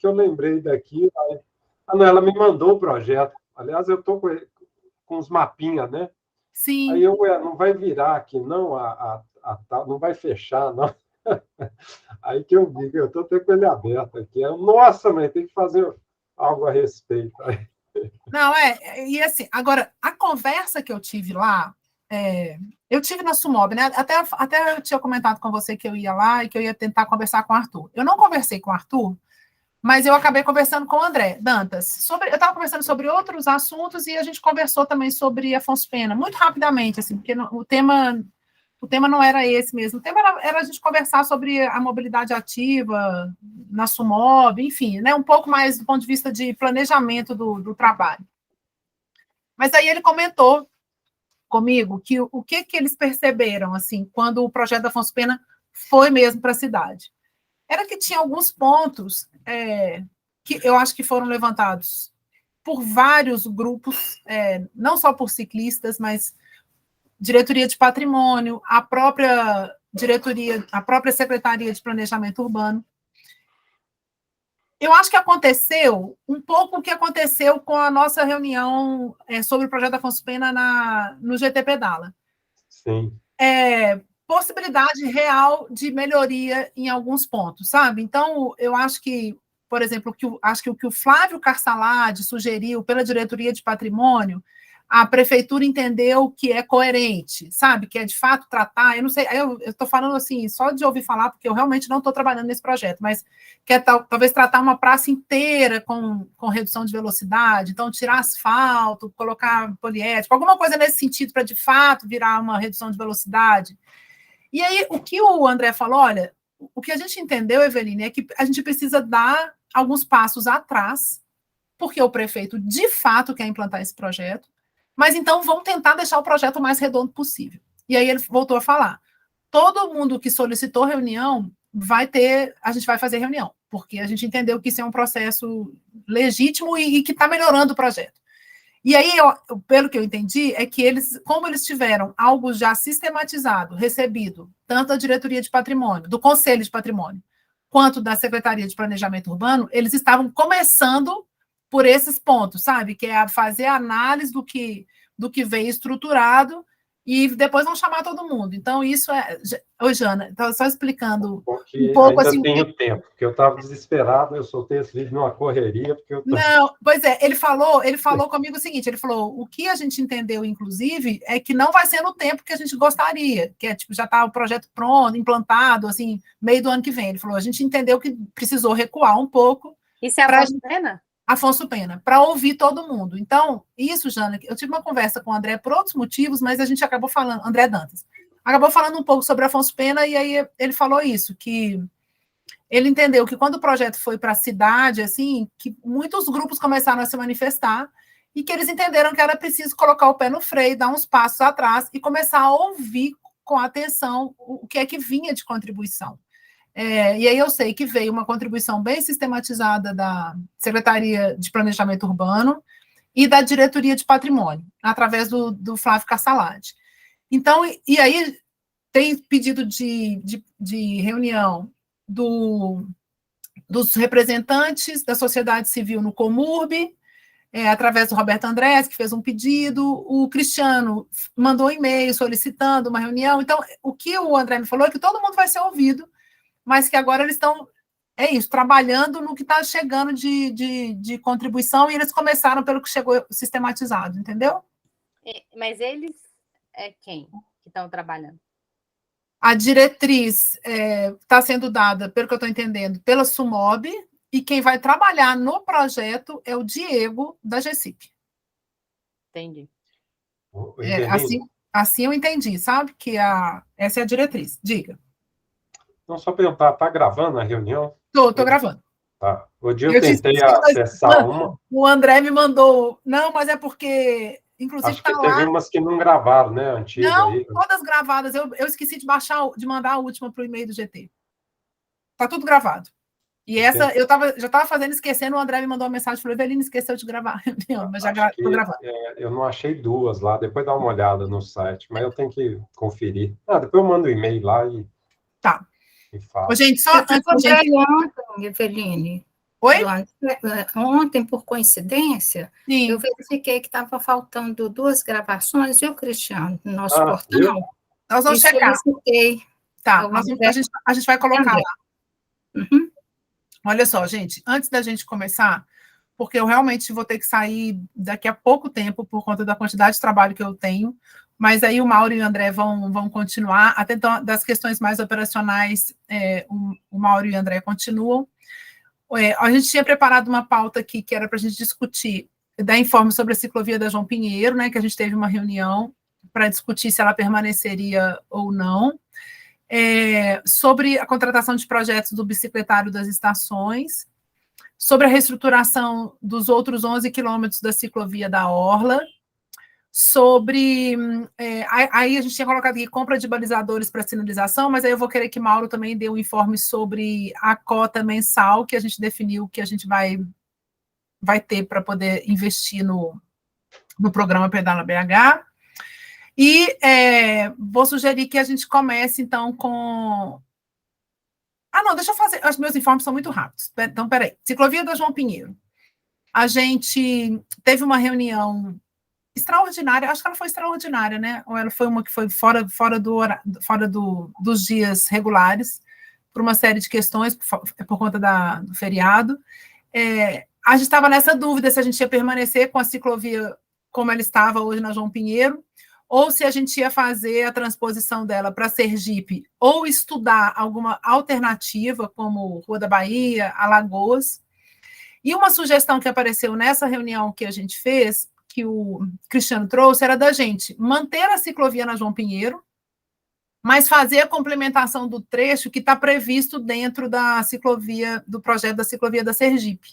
que eu lembrei daqui. Não, ela me mandou o projeto. Aliás, eu estou com os mapinhas, né? Sim. Aí não vai virar aqui, não, não vai fechar, não. Aí que eu vi, eu estou até com ele aberto aqui. Nossa, mãe, tem que fazer algo a respeito. Não, e assim, agora, a conversa que eu tive lá, eu tive na Sumob, né? Até eu tinha comentado com você que eu ia lá e que eu ia tentar conversar com o Arthur. Eu não conversei com o Arthur, mas eu acabei conversando com o André Dantas. Eu estava conversando sobre outros assuntos e a gente conversou também sobre Afonso Pena, muito rapidamente, assim, porque o tema não era esse mesmo. O tema era a gente conversar sobre a mobilidade ativa na Sumob, enfim, né, um pouco mais do ponto de vista de planejamento do trabalho. Mas aí ele comentou comigo que o que eles perceberam assim quando o projeto da Afonso Pena foi mesmo para a cidade. Era que tinha alguns pontos que eu acho que foram levantados por vários grupos, não só por ciclistas, mas diretoria de patrimônio, a própria diretoria, a própria Secretaria de Planejamento Urbano. Eu acho que aconteceu um pouco o que aconteceu com a nossa reunião sobre o projeto Afonso Pena no GT Pedala. Sim. Possibilidade real de melhoria em alguns pontos, sabe? Então, eu acho que, por exemplo, o que o Flávio Carsalade sugeriu pela diretoria de patrimônio, a prefeitura entendeu que é coerente, sabe? Que é de fato tratar, eu não sei, eu estou falando assim, só de ouvir falar, porque eu realmente não estou trabalhando nesse projeto, mas que é talvez tratar uma praça inteira com redução de velocidade, então tirar asfalto, colocar poliético, alguma coisa nesse sentido para de fato virar uma redução de velocidade. E aí, o que o André falou, olha, o que a gente entendeu, Eveline, é que a gente precisa dar alguns passos atrás, porque o prefeito de fato quer implantar esse projeto, mas então vamos tentar deixar o projeto o mais redondo possível. E aí ele voltou a falar, todo mundo que solicitou reunião a gente vai fazer reunião, porque a gente entendeu que isso é um processo legítimo e que está melhorando o projeto. E aí, pelo que eu entendi, é que como eles tiveram algo já sistematizado, recebido, tanto da diretoria de patrimônio, do Conselho de Patrimônio, quanto da Secretaria de Planejamento Urbano, eles estavam começando por esses pontos, sabe? Que é fazer a análise do que veio estruturado e depois vão chamar todo mundo. Então, isso é... Oi, Jana, estava só explicando um pouco... Ainda assim, tenho tempo, porque eu estava desesperado, eu soltei esse vídeo numa correria, porque eu tô... Não, pois é, ele falou comigo o seguinte, ele falou, o que a gente entendeu, inclusive, é que não vai ser no tempo que a gente gostaria, que é, tipo, já está o projeto pronto, implantado, assim, meio do ano que vem. Ele falou, a gente entendeu que precisou recuar um pouco. Isso é Afonso Pena? Afonso Pena, para ouvir todo mundo. Então, isso, Jana, eu tive uma conversa com o André por outros motivos, mas a gente acabou falando, André Dantas, acabou falando um pouco sobre Afonso Pena, e aí ele falou isso, que ele entendeu que quando o projeto foi para a cidade, assim, que muitos grupos começaram a se manifestar e que eles entenderam que era preciso colocar o pé no freio, dar uns passos atrás e começar a ouvir com atenção o que é que vinha de contribuição. E aí eu sei que veio uma contribuição bem sistematizada da Secretaria de Planejamento Urbano e da Diretoria de Patrimônio, através do Flávio Carsalade. Então, e aí tem pedido de reunião dos representantes da sociedade civil no Comurb, através do Roberto Andrés, que fez um pedido, o Cristiano mandou um e-mail solicitando uma reunião. Então, o que o André me falou é que todo mundo vai ser ouvido, mas que agora eles estão, trabalhando no que está chegando de contribuição, e eles começaram pelo que chegou sistematizado, entendeu? Mas eles quem que estão trabalhando? A diretriz está sendo dada, pelo que eu estou entendendo, pela Sumob, e quem vai trabalhar no projeto é o Diego, da GECIP. Entendi. Assim eu entendi, sabe? Que essa é a diretriz. Diga. Não, só perguntar, está gravando a reunião? Estou gravando. Tá. O dia eu tentei acessar uma... O André me mandou... Não, mas é porque... Inclusive, acho que teve umas que não gravaram, né? Antiga não, aí. Todas gravadas. Eu esqueci de mandar a última para o e-mail do GT. Está tudo gravado. E essa, eu já estava fazendo, esquecendo, o André me mandou uma mensagem, falou, Eveline, esqueceu de gravar a reunião, mas já estou gravando. Eu não achei duas lá, depois dá uma olhada no site, mas eu tenho que conferir. Depois eu mando um e-mail lá e... Tá. E falo. Ô, gente, só antes da gente... Eveline. Oi? Ontem, por coincidência, Sim. eu verifiquei que estava faltando 2 gravações, viu, Cristiano, no nosso Viu? portal. Nós vamos E checar. solicitei. Tá, a gente vai colocar lá. Uhum. Olha só, gente, antes da gente começar, porque eu realmente vou ter que sair daqui a pouco tempo por conta da quantidade de trabalho que eu tenho, mas aí o Mauro e o André vão continuar, até então, das questões mais operacionais, o Mauro e o André continuam. A gente tinha preparado uma pauta aqui que era para a gente discutir, dar informe sobre a ciclovia da João Pinheiro, né, que a gente teve uma reunião para discutir se ela permaneceria ou não, sobre a contratação de projetos do bicicletário das estações, sobre a reestruturação dos outros 11 quilômetros da ciclovia da Orla, sobre... aí a gente tinha colocado aqui compra de balizadores para sinalização, mas aí eu vou querer que Mauro também dê um informe sobre a cota mensal que a gente definiu que a gente vai ter para poder investir no programa Pedala BH. E vou sugerir que a gente comece, então, com... não, deixa eu fazer... Os meus informes são muito rápidos. Então, peraí. Ciclovia da João Pinheiro. A gente teve uma reunião extraordinária, acho que ela foi extraordinária, né? Ou ela foi uma que foi fora dos dias regulares, por uma série de questões, por conta do feriado. A gente estava nessa dúvida se a gente ia permanecer com a ciclovia como ela estava hoje na João Pinheiro, ou se a gente ia fazer a transposição dela para Sergipe, ou estudar alguma alternativa, como Rua da Bahia, Alagoas. E uma sugestão que apareceu nessa reunião que a gente fez, que o Cristiano trouxe, era da gente manter a ciclovia na João Pinheiro, mas fazer a complementação do trecho que está previsto dentro da ciclovia, do projeto da ciclovia da Sergipe.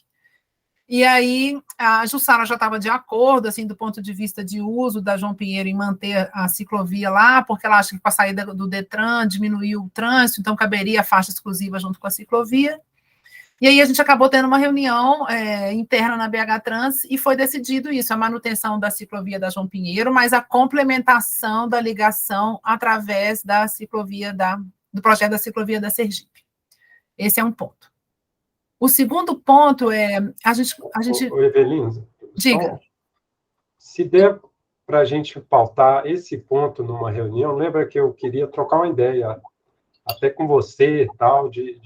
E aí a Jussara já estava de acordo, assim, do ponto de vista de uso da João Pinheiro em manter a ciclovia lá, porque ela acha que com a saída do Detran diminuiu o trânsito, então caberia a faixa exclusiva junto com a ciclovia. E aí a gente acabou tendo uma reunião interna na BH Trans e foi decidido isso, a manutenção da ciclovia da João Pinheiro, mas a complementação da ligação através da ciclovia do projeto da ciclovia da Sergipe. Esse é um ponto. O segundo ponto é a gente... Ô, Evelina, diga. Se der para a gente pautar esse ponto numa reunião, lembra que eu queria trocar uma ideia, até com você e tal, de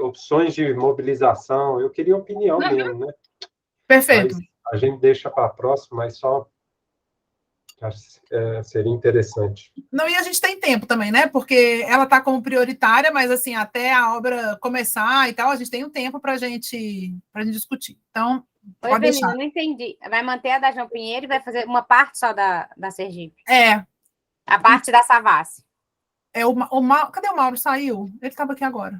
opções de mobilização. Eu queria opinião mesmo, né? Perfeito. Mas a gente deixa para a próxima, mas só seria interessante. Não, e a gente tem tempo também, né? Porque ela está como prioritária, mas assim, até a obra começar e tal, a gente tem um tempo para a gente discutir. Então, Oi, Evelina, não entendi. Vai manter a da João Pinheiro e vai fazer uma parte só da Sergipe? A parte da Savassi. Cadê o Mauro? Saiu? Ele estava aqui agora.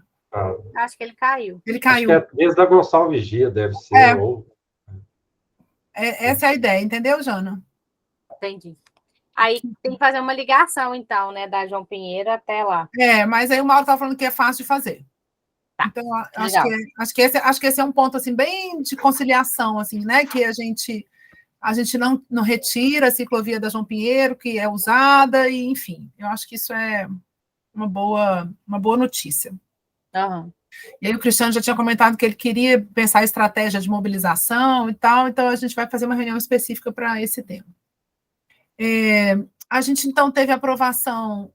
Acho que ele caiu. Ele caiu. Acho que desde a Gonçalves Gia, deve ser. Essa é a ideia, entendeu, Jana? Entendi. Aí tem que fazer uma ligação, então, né, da João Pinheiro até lá. Mas aí o Mauro está falando que é fácil de fazer. Tá. Então, acho que esse é um ponto, assim, bem de conciliação, assim, né, que a gente não retira a ciclovia da João Pinheiro, que é usada, e, enfim, eu acho que isso é uma boa notícia. Uhum. E aí o Cristiano já tinha comentado que ele queria pensar em estratégia de mobilização e tal, então a gente vai fazer uma reunião específica para esse tema. A gente, então, teve aprovação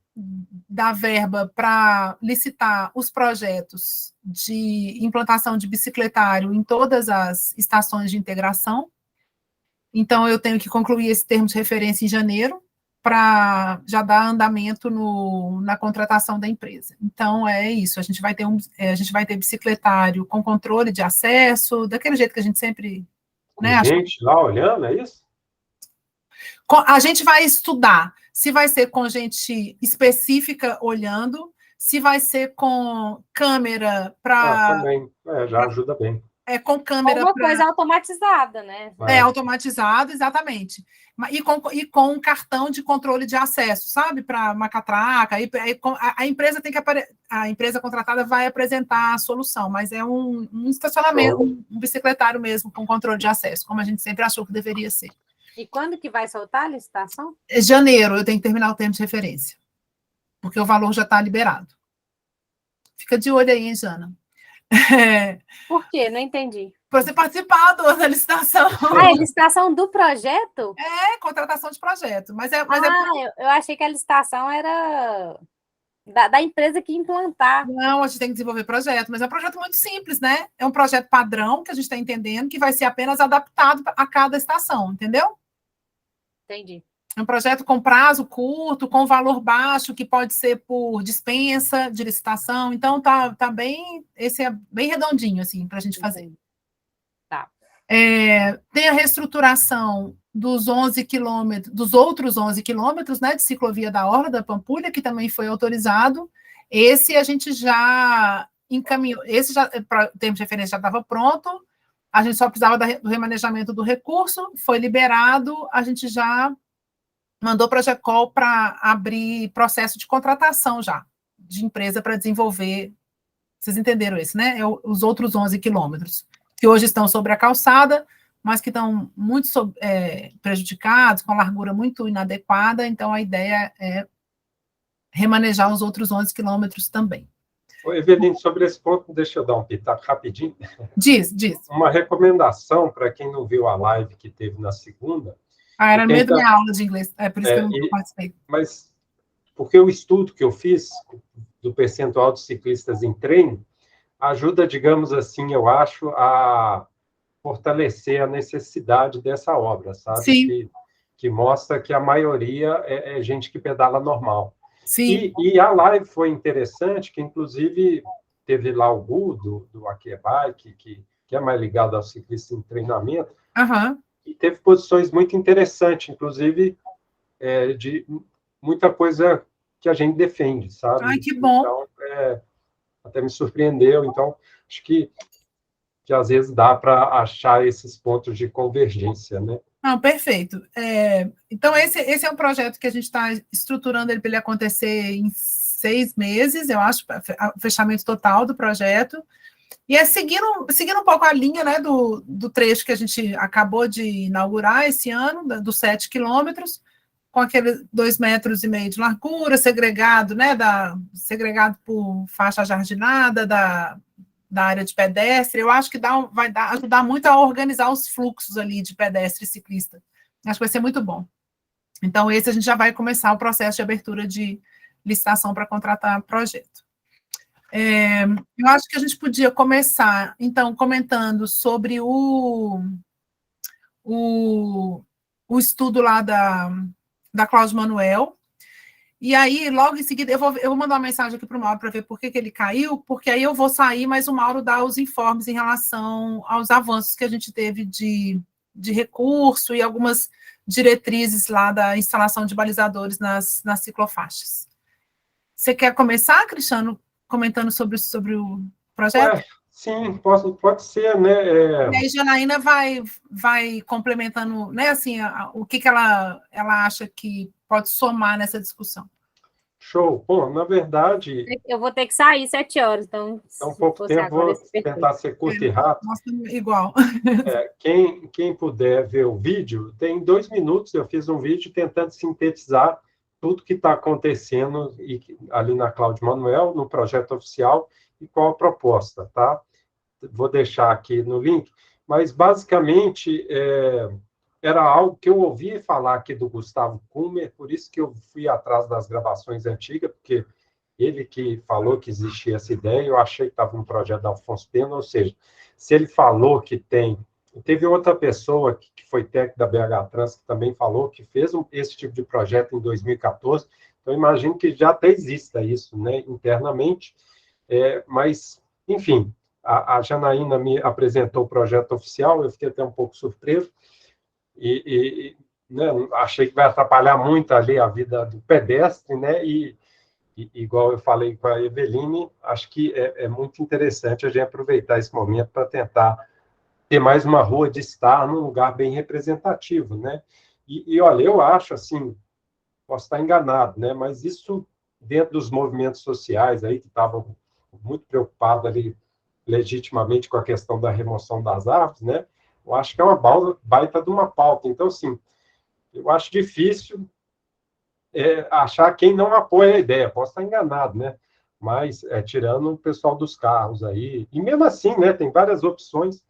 da verba para licitar os projetos de implantação de bicicletário em todas as estações de integração. Então, eu tenho que concluir esse termo de referência em janeiro, para já dar andamento na contratação da empresa. Então, é isso, a gente vai ter bicicletário com controle de acesso, daquele jeito que a gente sempre... Né, gente lá olhando, é isso? A gente vai estudar se vai ser com gente específica olhando, se vai ser com câmera para... também, já ajuda bem. Com câmera... Uma coisa automatizada, né? Automatizado, exatamente. E com um cartão de controle de acesso, sabe? Para uma catraca. A empresa a empresa contratada vai apresentar a solução, mas é um estacionamento, um bicicletário mesmo, com controle de acesso, como a gente sempre achou que deveria ser. E quando que vai soltar a licitação? Janeiro, eu tenho que terminar o termo de referência, porque o valor já está liberado. Fica de olho aí, hein, Jana? Por quê? Não entendi. Para você participar da licitação. Ah, é licitação do projeto? É, contratação de projeto. Mas eu achei que a licitação era da empresa que implantar. Não, a gente tem que desenvolver projeto, mas é um projeto muito simples, né? É um projeto padrão que a gente está entendendo, que vai ser apenas adaptado a cada estação, entendeu? Entendi. É um projeto com prazo curto, com valor baixo, que pode ser por dispensa de licitação. Então, tá bem, esse é bem redondinho, assim, para a gente fazer. Tá. Tem a reestruturação dos 11 quilômetros, dos outros 11 quilômetros, né, de ciclovia da Orla da Pampulha, que também foi autorizado. Esse a gente já encaminhou, esse já, para termos de referência, já estava pronto, a gente só precisava do remanejamento do recurso, foi liberado, a gente já mandou para a GECOL para abrir processo de contratação já, de empresa para desenvolver, vocês entenderam isso, né? Os outros 11 quilômetros, que hoje estão sobre a calçada, mas que estão muito prejudicados, com largura muito inadequada, então a ideia é remanejar os outros 11 quilômetros também. Ô, Eveline, sobre esse ponto, deixa eu dar um pitaco rapidinho. Diz. Uma recomendação para quem não viu a live que teve na segunda. Era no meio da minha aula de inglês, por isso que eu não participei. Mas, porque o estudo que eu fiz do percentual de ciclistas em treino ajuda, digamos assim, eu acho, a fortalecer a necessidade dessa obra, sabe? Sim. Que mostra que a maioria é gente que pedala normal. Sim. E a live foi interessante, que inclusive teve lá o Gu, do Aquebike, que é mais ligado ao ciclista em treinamento, e teve posições muito interessantes, inclusive de muita coisa que a gente defende, sabe? Ai, que bom. Então, até me surpreendeu. Então, acho que às vezes dá para achar esses pontos de convergência, né? Não, perfeito. Então, esse é um projeto que a gente está estruturando ele para ele acontecer em 6 meses, eu acho, o fechamento total do projeto. E seguindo um pouco a linha, né, do trecho que a gente acabou de inaugurar esse ano, dos 7 quilômetros, com aqueles 2,5 metros de largura, segregado, né, segregado por faixa jardinada da área de pedestre. Eu acho que vai ajudar muito a organizar os fluxos ali de pedestre e ciclista. Acho que vai ser muito bom. Então, esse a gente já vai começar o processo de abertura de licitação para contratar projeto. Eu acho que a gente podia começar, então, comentando sobre o estudo lá da Cláudio Manuel. E aí, logo em seguida, eu vou mandar uma mensagem aqui para o Mauro para ver por que ele caiu, porque aí eu vou sair, mas o Mauro dá os informes em relação aos avanços que a gente teve de recurso e algumas diretrizes lá da instalação de balizadores nas ciclofaixas. Você quer começar, Cristiano, comentando sobre o projeto? Sim, pode ser, né? E aí, Janaína vai complementando, né, assim, o que ela acha que pode somar nessa discussão. Show. Bom, na verdade... Eu vou ter que sair 7 horas, então... É um pouco tempo, vou tentar ser curto e rápido. Nossa, igual. Quem puder ver o vídeo, tem 2 minutos, eu fiz um vídeo tentando sintetizar tudo que está acontecendo ali na Cláudio Manuel, no projeto oficial, e qual a proposta, tá? Vou deixar aqui no link, mas, basicamente, era algo que eu ouvi falar aqui do Gustavo Kummer, por isso que eu fui atrás das gravações antigas, porque ele que falou que existia essa ideia, eu achei que estava um projeto da Alfonso Pena, ou seja, se ele falou que tem... Teve outra pessoa que foi técnico da BH Trans, que também falou que fez esse tipo de projeto em 2014, então imagino que já até exista isso, né, internamente, mas, enfim, a Janaína me apresentou o projeto oficial, eu fiquei até um pouco surpreso, e né, achei que vai atrapalhar muito ali a vida do pedestre, né, e igual eu falei com a Eveline, acho que é muito interessante a gente aproveitar esse momento para tentar ter mais uma rua de estar num lugar bem representativo, né? E olha, eu acho, assim, posso estar enganado, né? Mas isso, dentro dos movimentos sociais aí, que estavam muito preocupados ali, legitimamente, com a questão da remoção das árvores, né? Eu acho que é uma baita de uma pauta. Então, assim, eu acho difícil achar quem não apoia a ideia. Posso estar enganado, né? mas tirando o pessoal dos carros aí, e mesmo assim, né, tem várias opções.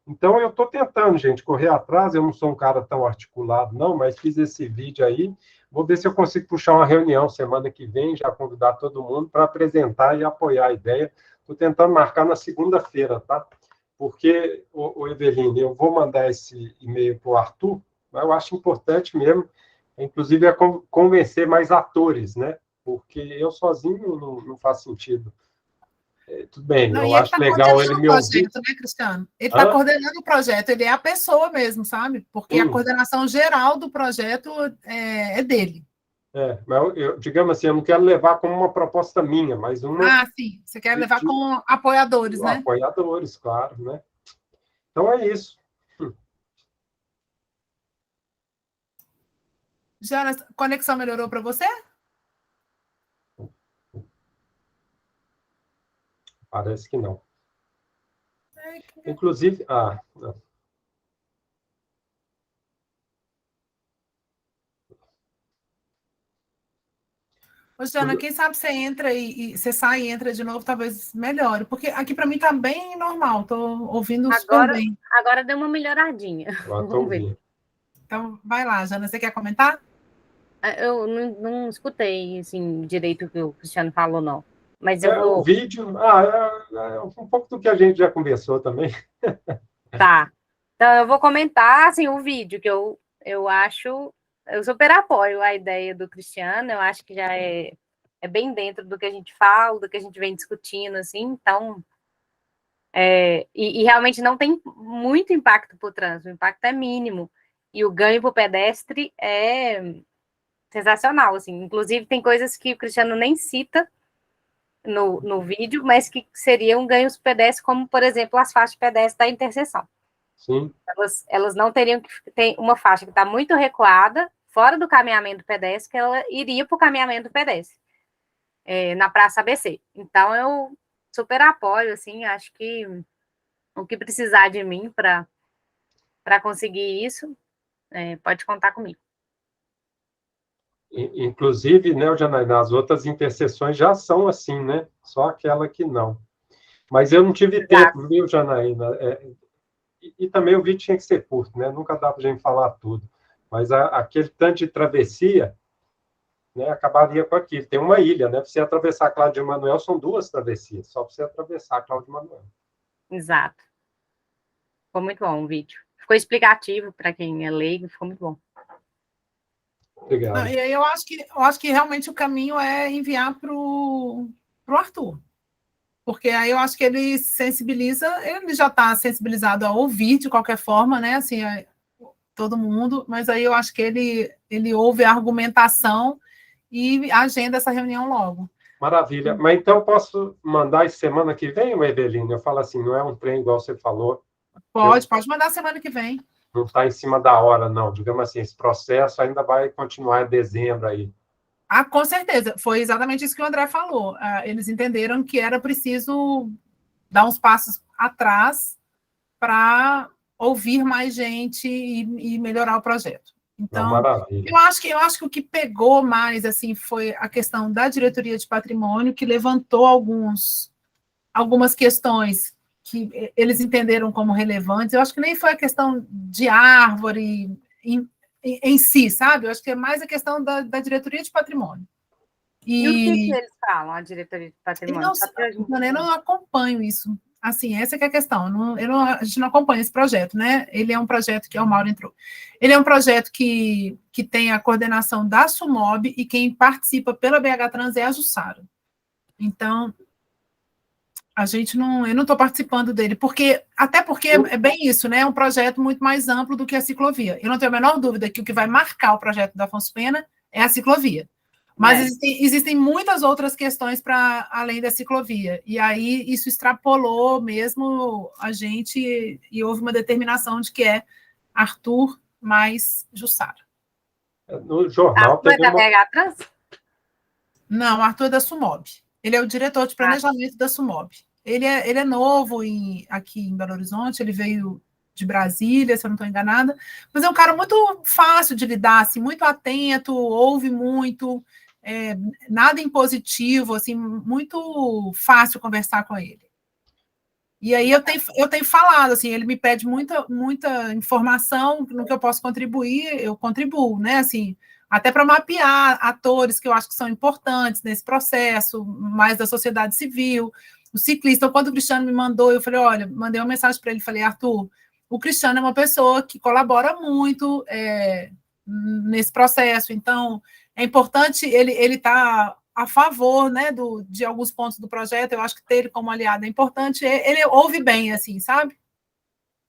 Então, eu estou tentando, gente, correr atrás. Eu não sou um cara tão articulado, não, mas fiz esse vídeo aí. Vou ver se eu consigo puxar uma reunião semana que vem, já convidar todo mundo para apresentar e apoiar a ideia. Estou tentando marcar na segunda-feira, tá? Porque, o Eveline, eu vou mandar esse e-mail para o Arthur, mas eu acho importante mesmo, inclusive, convencer mais atores, né? Porque eu sozinho não faz sentido. Tudo bem, não, eu acho legal ele me ouvir. Projeto, né, Cristiano? Ele está coordenando o projeto, ele é a pessoa mesmo, sabe? Porque a coordenação geral do projeto é dele. Mas digamos assim, eu não quero levar como uma proposta minha, mas uma... Ah, sim, você quer levar com apoiadores, né? Apoiadores, claro, né? Então é isso. Jonas, a conexão melhorou para você? Parece que não. Inclusive... não. Ô, Jana, quem sabe você entra e você sai e entra de novo, talvez melhore, porque aqui para mim está bem normal, estou ouvindo super bem. Agora deu uma melhoradinha. Vamos ver. Então, vai lá, Jana, você quer comentar? Eu não escutei assim, direito o que o Cristiano falou, não. Mas eu vou... O vídeo, um pouco do que a gente já conversou também. Tá. Então, eu vou comentar, assim, o vídeo, que eu acho... Eu super apoio a ideia do Cristiano, eu acho que já é bem dentro do que a gente fala, do que a gente vem discutindo, assim, então... E realmente não tem muito impacto para o trânsito, o impacto é mínimo. E o ganho para o pedestre é sensacional, assim. Inclusive, tem coisas que o Cristiano nem cita no vídeo, mas que seriam ganhos pedestres, como, por exemplo, as faixas pedestres da interseção. Sim. Elas não teriam que ter uma faixa que está muito recuada, fora do caminhamento pedestre, que ela iria para o caminhamento pedestre, na Praça ABC. Então, eu super apoio, assim, acho que o que precisar de mim para conseguir isso, pode contar comigo. Inclusive, né, Janaína, as outras interseções já são assim, né? Só aquela que não. Mas eu não tive tempo, viu, Janaína? E também o vídeo tinha que ser curto, né? Nunca dá para a gente falar tudo. Mas aquele tanto de travessia, né, acabaria com aquilo. Tem uma ilha, né? Para você atravessar a Cláudio Emanuel, são 2 travessias, só para você atravessar a Cláudio Emanuel. Exato. Ficou muito bom o vídeo. Ficou explicativo para quem é leigo, ficou muito bom. Obrigado. Não, e aí eu acho que realmente o caminho é enviar para o Arthur. Porque aí eu acho que ele se sensibiliza, ele já está sensibilizado a ouvir de qualquer forma, né? Assim, todo mundo, mas aí eu acho que ele ouve a argumentação e agenda essa reunião logo. Maravilha. Mas então eu posso mandar semana que vem, Eveline? Eu falo assim, não é um trem igual você falou. Pode mandar semana que vem. Não está em cima da hora, não. Digamos assim, esse processo ainda vai continuar em dezembro aí. Com certeza. Foi exatamente isso que o André falou. Eles entenderam que era preciso dar uns passos atrás para ouvir mais gente e melhorar o projeto. Então, eu acho que o que pegou mais assim foi a questão da diretoria de patrimônio, que levantou algumas questões que eles entenderam como relevantes. Eu acho que nem foi a questão de árvore em si, sabe? Eu acho que é mais a questão da diretoria de patrimônio. E o que eles falam, a diretoria de patrimônio? Eu não acompanho isso. Assim, essa que é a questão. A gente não acompanha esse projeto, né? Ele é um projeto que o Mauro entrou. Ele é um projeto que tem a coordenação da SUMOB e quem participa pela BH Trans é a Jussara. Então, eu não estou participando dele, até porque é bem isso, né? É um projeto muito mais amplo do que a ciclovia. Eu não tenho a menor dúvida que o que vai marcar o projeto da Afonso Pena é a ciclovia. Mas existem muitas outras questões para além da ciclovia. E aí isso extrapolou mesmo a gente e houve uma determinação de que é Arthur mais Jussara. No jornal Arthur é da BH Trans? Não, Arthur é da SUMOB. Ele é o diretor de planejamento da SUMOB. Ele é novo aqui em Belo Horizonte, ele veio de Brasília, se eu não estou enganada, mas é um cara muito fácil de lidar, assim, muito atento, ouve muito, nada impositivo, assim, muito fácil conversar com ele. E aí eu tenho falado, assim, ele me pede muita informação no que eu posso contribuir, eu contribuo, né, assim, até para mapear atores que eu acho que são importantes nesse processo, mais da sociedade civil, o ciclista. Então, quando o Cristiano me mandou, eu falei, olha, mandei uma mensagem para ele, falei, Arthur, o Cristiano é uma pessoa que colabora muito nesse processo, então é importante, ele está a favor, né, de alguns pontos do projeto, eu acho que ter ele como aliado é importante, ele ouve bem, assim, sabe?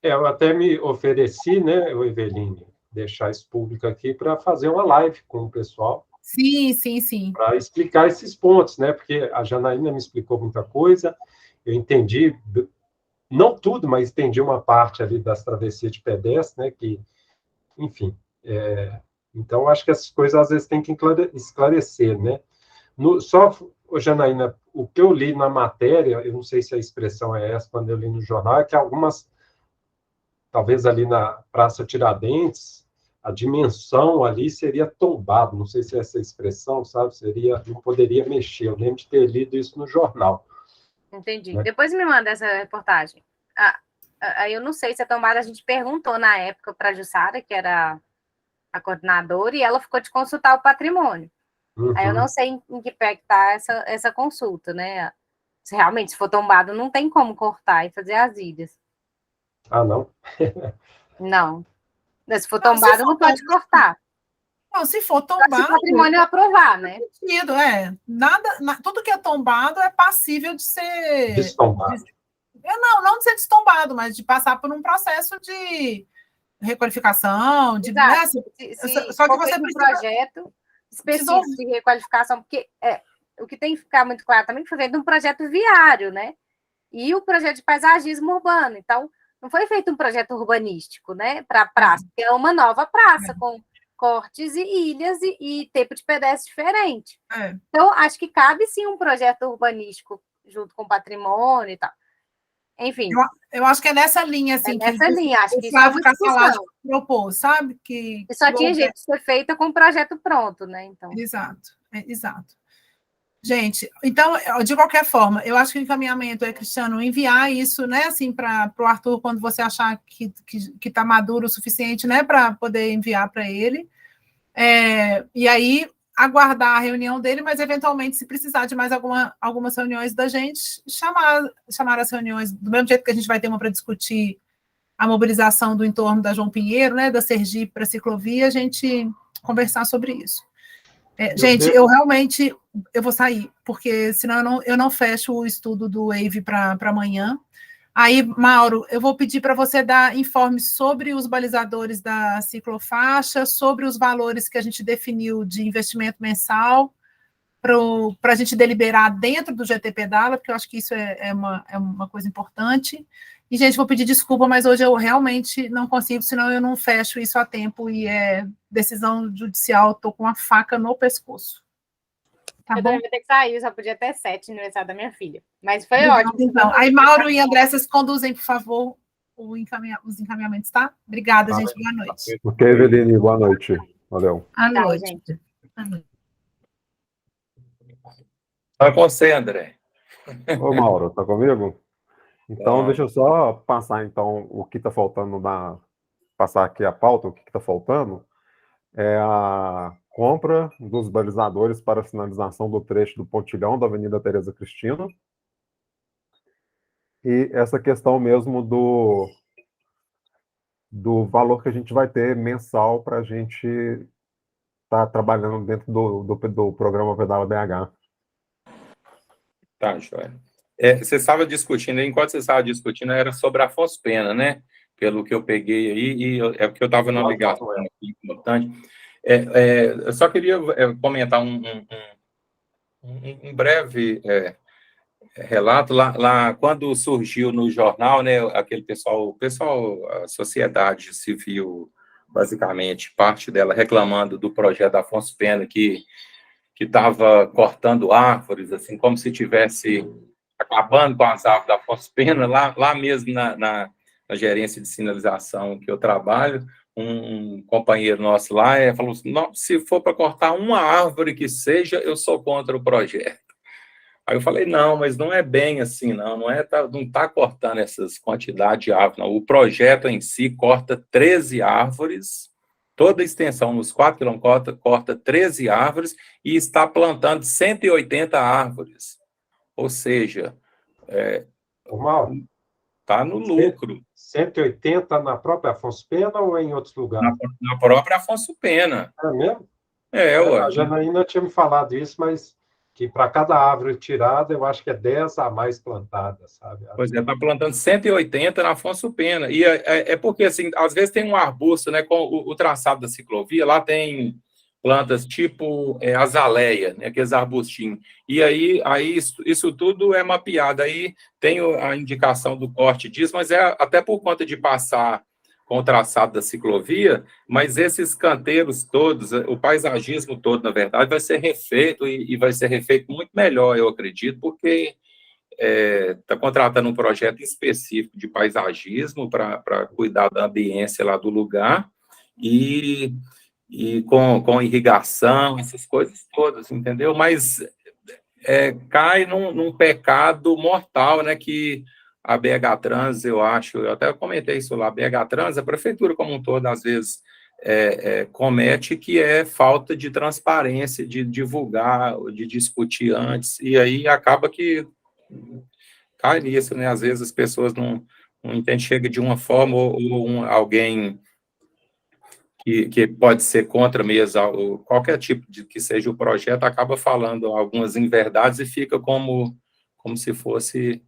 Eu até me ofereci, né, Eveline, deixar isso público aqui para fazer uma live com o pessoal. Sim. Para explicar esses pontos, né, porque a Janaína me explicou muita coisa, eu entendi, não tudo, mas entendi uma parte ali das travessias de pedestre, né, que, enfim, então acho que essas coisas às vezes tem que esclarecer, né. Janaína, o que eu li na matéria, eu não sei se a expressão é essa, quando eu li no jornal, é que algumas, talvez ali na Praça Tiradentes, a dimensão ali seria tombado, não sei se é essa expressão, sabe, não poderia mexer, eu lembro de ter lido isso no jornal. Entendi. Né? Depois me manda essa reportagem. Aí eu não sei se a tombada, a gente perguntou na época para a Jussara, que era a coordenadora, e ela ficou de consultar o patrimônio. Uhum. Aí eu não sei em que pé que está essa consulta, né? Se realmente, se for tombado, não tem como cortar e fazer as ilhas. Ah, não? Não. Se for tombado, não pode cortar. Não, se for tombado... Se o patrimônio aprovar, né? Tudo que é tombado é passível de ser... Destombado. Não de ser destombado, mas de passar por um processo de requalificação, de... Né, assim, só que você precisa... projeto específico de requalificação, porque o que tem que ficar muito claro também foi feito um projeto viário, né? E o projeto de paisagismo urbano. Então, não foi feito um projeto urbanístico, né? Para a praça, que é uma nova praça, com cortes e ilhas e tempo de pedestre diferente. Então, acho que cabe sim um projeto urbanístico junto com patrimônio e tal. Enfim. Eu acho que é nessa linha, assim, acho que o Flávio Carsalati propôs, sabe? Que só tinha jeito de ser feita com o projeto pronto, né? Então. Exato. Gente, então, de qualquer forma, eu acho que o encaminhamento Cristiano, enviar isso, né, assim, para o Arthur, quando você achar que está maduro o suficiente, né, para poder enviar para ele. E aí, aguardar a reunião dele, mas, eventualmente, se precisar de mais algumas reuniões da gente, chamar as reuniões, do mesmo jeito que a gente vai ter uma para discutir a mobilização do entorno da João Pinheiro, né, da Sergipe para a ciclovia, a gente conversar sobre isso. Gente, eu realmente vou sair, porque senão eu não fecho o estudo do Wave para amanhã. Aí, Mauro, eu vou pedir para você dar informes sobre os balizadores da ciclofaixa, sobre os valores que a gente definiu de investimento mensal, para a gente deliberar dentro do GT Pedala, porque eu acho que isso é uma coisa importante. E, gente, vou pedir desculpa, mas hoje eu realmente não consigo, senão eu não fecho isso a tempo, e decisão judicial, estou com uma faca no pescoço. Tá bom? Também vou ter que sair, só podia ter 7 no aniversário da minha filha. Mas foi ótimo. Então, aí Mauro e André, vocês conduzem, por favor, os encaminhamentos, tá? Obrigada, gente. Boa noite. Ok, Eveline, boa noite. Valeu. À noite. Gente. Vai com você, André. Ô, Mauro, tá comigo? Então, deixa eu só passar, então, o que está faltando passar aqui a pauta, o que está faltando é a compra dos balizadores para a sinalização do trecho do pontilhão da Avenida Tereza Cristina e essa questão mesmo do valor que a gente vai ter mensal para a gente estar trabalhando dentro do programa Pedala BH. Tá, joia. Você estava discutindo, enquanto você estava discutindo, era sobre a Afonso Pena, né? Pelo que eu peguei aí, e é porque eu estava numa ligação aqui importante. Eu só queria comentar um breve relato. Lá, quando surgiu no jornal, né, aquele pessoal, a sociedade civil, basicamente, parte dela reclamando do projeto da Afonso Pena, que estava cortando árvores, assim, como se tivesse acabando com as árvores da Afonso Pena, lá mesmo na gerência de sinalização que eu trabalho, um companheiro nosso lá falou assim, não, se for para cortar uma árvore que seja, eu sou contra o projeto. Aí eu falei, não, mas não é bem assim, não está cortando essas quantidades de árvores, não. O projeto em si corta 13 árvores, toda a extensão nos 4 quilômetros corta 13 árvores e está plantando 180 árvores. Ou seja, está no lucro. 180 na própria Afonso Pena ou em outros lugares? Na própria Afonso Pena. É mesmo? Ué. A Janaína tinha me falado isso, mas que para cada árvore tirada, eu acho que é 10 a mais plantadas, sabe? Pois é, está plantando 180 na Afonso Pena. E é porque, assim, às vezes tem um arbusto, né, com o traçado da ciclovia, lá tem plantas tipo azaleia, né, aqueles arbustinhos. E aí isso tudo é mapeado. Aí tem a indicação do corte disso, mas é até por conta de passar com o traçado da ciclovia, mas esses canteiros todos, o paisagismo todo, na verdade, vai ser refeito e vai ser refeito muito melhor, eu acredito, porque está contratando um projeto específico de paisagismo para cuidar da ambiência lá do lugar e com irrigação, essas coisas todas, entendeu? Mas cai num pecado mortal, né, que a BH Trans, eu acho, eu até comentei isso lá, a BH Trans, a prefeitura como um todo, às vezes, comete, que é falta de transparência, de divulgar, de discutir antes, e aí acaba que cai nisso, né? Às vezes as pessoas não entendem, chega de uma forma, ou alguém que pode ser contra mesmo, qualquer tipo de que seja o projeto, acaba falando algumas inverdades e fica como se fosse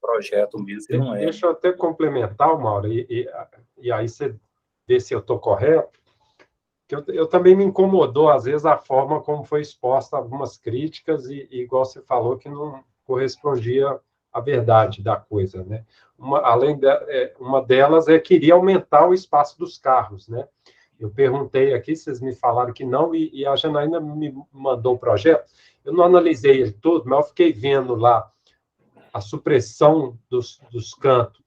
projeto mesmo, e não é. Deixa eu até complementar, Mauro, e aí você vê se eu estou correto, que eu também me incomodou, às vezes, a forma como foi exposta algumas críticas, e igual você falou, que não correspondia à verdade da coisa, né? Uma delas queria aumentar o espaço dos carros, né? Eu perguntei aqui, vocês me falaram que não, e a Janaína me mandou o projeto, eu não analisei ele todo, mas eu fiquei vendo lá a supressão dos cantos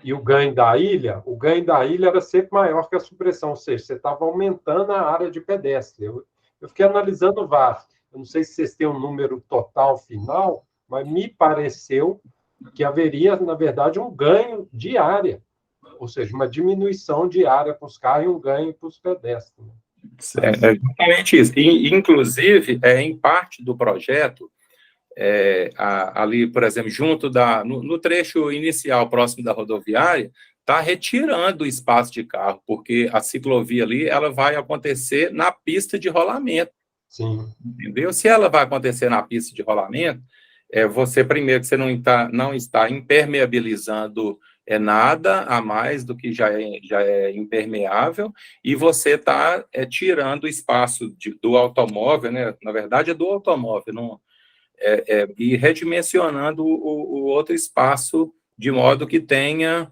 e o ganho da ilha era sempre maior que a supressão, ou seja, você estava aumentando a área de pedestre. Eu fiquei analisando vários. Eu não sei se vocês têm um número total final, mas me pareceu que haveria, na verdade, um ganho de área, ou seja, uma diminuição de área para os carros e um ganho para os pedestres. É exatamente isso. E, inclusive, em parte do projeto, ali, por exemplo, junto no trecho inicial, próximo da rodoviária, está retirando o espaço de carro, porque a ciclovia ali, ela vai acontecer na pista de rolamento. Sim. Entendeu? Se ela vai acontecer na pista de rolamento, você, primeiro, que você não está impermeabilizando nada a mais do que já é impermeável, e você está tirando o espaço do automóvel, né? Na verdade, é do automóvel, não... e redimensionando o outro espaço, de modo que tenha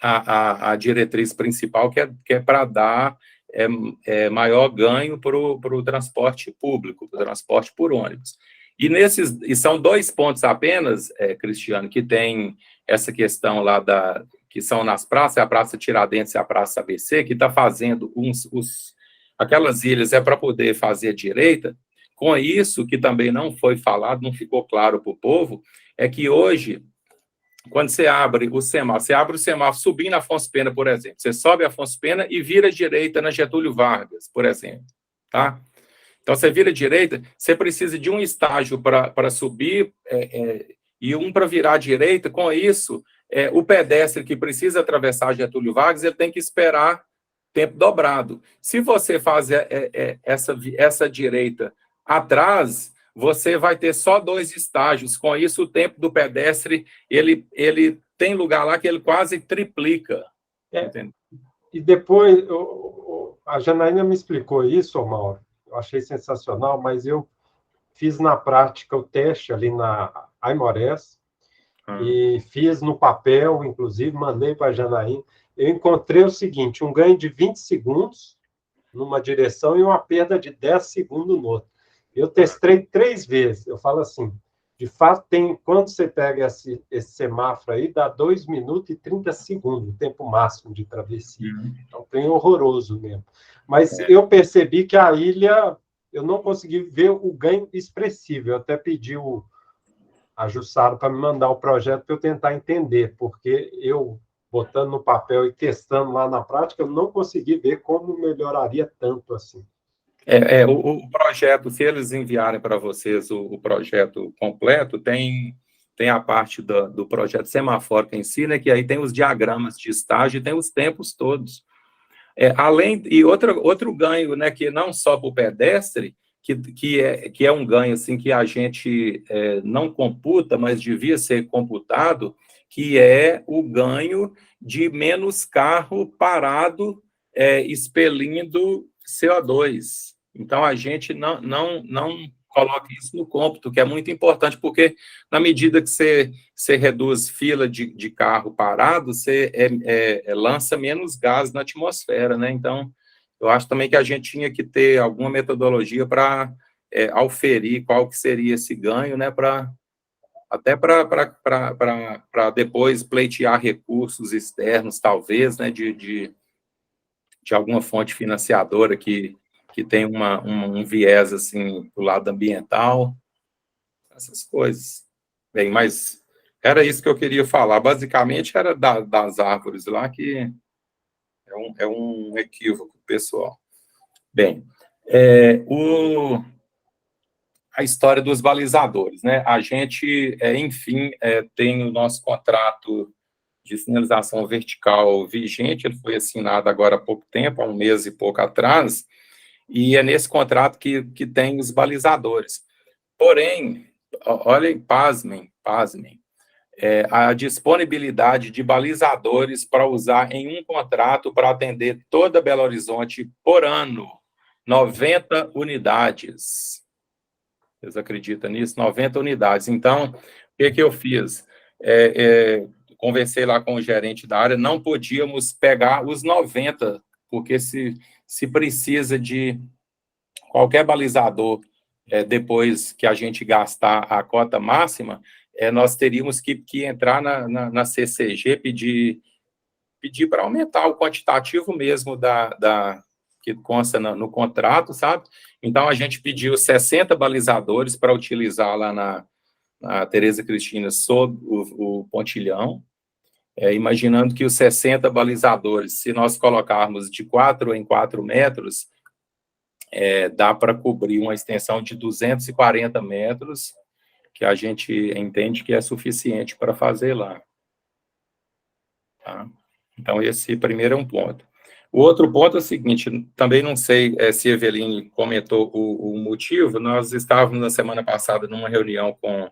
a diretriz principal, que é para dar maior ganho para o transporte público, para o transporte por ônibus. E são 2 pontos apenas, Cristiano, que tem essa questão lá que são nas praças, a Praça Tiradentes e a Praça ABC, que está fazendo aquelas ilhas para poder fazer a direita. Com isso, que também não foi falado, não ficou claro para o povo, é que hoje, quando você abre o semáforo subindo a Afonso Pena, por exemplo, você sobe a Afonso Pena e vira à direita na Getúlio Vargas, por exemplo, tá? Então, você vira à direita, você precisa de um estágio para subir e um para virar à direita. Com isso, o pedestre que precisa atravessar a Getúlio Vargas, ele tem que esperar tempo dobrado. Se você faz essa direita atrás, você vai ter só 2 estágios. Com isso, o tempo do pedestre, ele tem lugar lá que ele quase triplica. E depois, a Janaína me explicou isso, Mauro, eu achei sensacional, mas eu fiz na prática o teste ali na Aimorés, e fiz no papel, inclusive, mandei para a Janaína. Eu encontrei o seguinte, um ganho de 20 segundos numa direção e uma perda de 10 segundos no outro. Eu testei 3 vezes. Eu falo assim, De fato, quando você pega esse semáforo aí, dá 2 minutos e 30 segundos, o tempo máximo de travessia. É um trem horroroso mesmo. Mas eu percebi que a ilha, eu não consegui ver o ganho expressivo. Eu até pedi a Jussara para me mandar o projeto para eu tentar entender, porque eu, botando no papel e testando lá na prática, eu não consegui ver como melhoraria tanto assim. O projeto, se eles enviarem para vocês o projeto completo, tem a parte do projeto semafórico em si, né, que aí tem os diagramas de estágio e tem os tempos todos. E outro ganho, né, que não só para o pedestre, que é um ganho assim, que a gente não computa, mas devia ser computado, que é o ganho de menos carro parado expelindo CO2. Então, a gente não coloca isso no cômputo, que é muito importante, porque na medida que você reduz fila de carro parado, você lança menos gás na atmosfera, né? Então, eu acho também que a gente tinha que ter alguma metodologia para auferir qual que seria esse ganho, né? Até para depois pleitear recursos externos, talvez, né? De alguma fonte financiadora que tem um viés, assim, do lado ambiental, essas coisas. Bem, mas era isso que eu queria falar. Basicamente, era das árvores lá, que é um equívoco pessoal. Bem, a história dos balizadores, né? A gente, enfim, tem o nosso contrato de sinalização vertical vigente, ele foi assinado agora há pouco tempo, há um mês e pouco atrás, e é nesse contrato que tem os balizadores. Porém, olhem, pasmem, a disponibilidade de balizadores para usar em um contrato para atender toda Belo Horizonte por ano, 90 unidades. Vocês acreditam nisso? 90 unidades. Então, o que eu fiz? Conversei lá com o gerente da área, não podíamos pegar os 90, porque se precisa de qualquer balizador, depois que a gente gastar a cota máxima, nós teríamos que entrar na CCG, pedir para aumentar o quantitativo mesmo que consta no contrato, sabe? Então, a gente pediu 60 balizadores para utilizar lá na Tereza Cristina sob o pontilhão, imaginando que os 60 balizadores, se nós colocarmos de 4 em 4 metros, dá para cobrir uma extensão de 240 metros, que a gente entende que é suficiente para fazer lá. Tá? Então, esse primeiro é um ponto. O outro ponto é o seguinte, também não sei se a Eveline comentou o motivo, nós estávamos na semana passada numa reunião com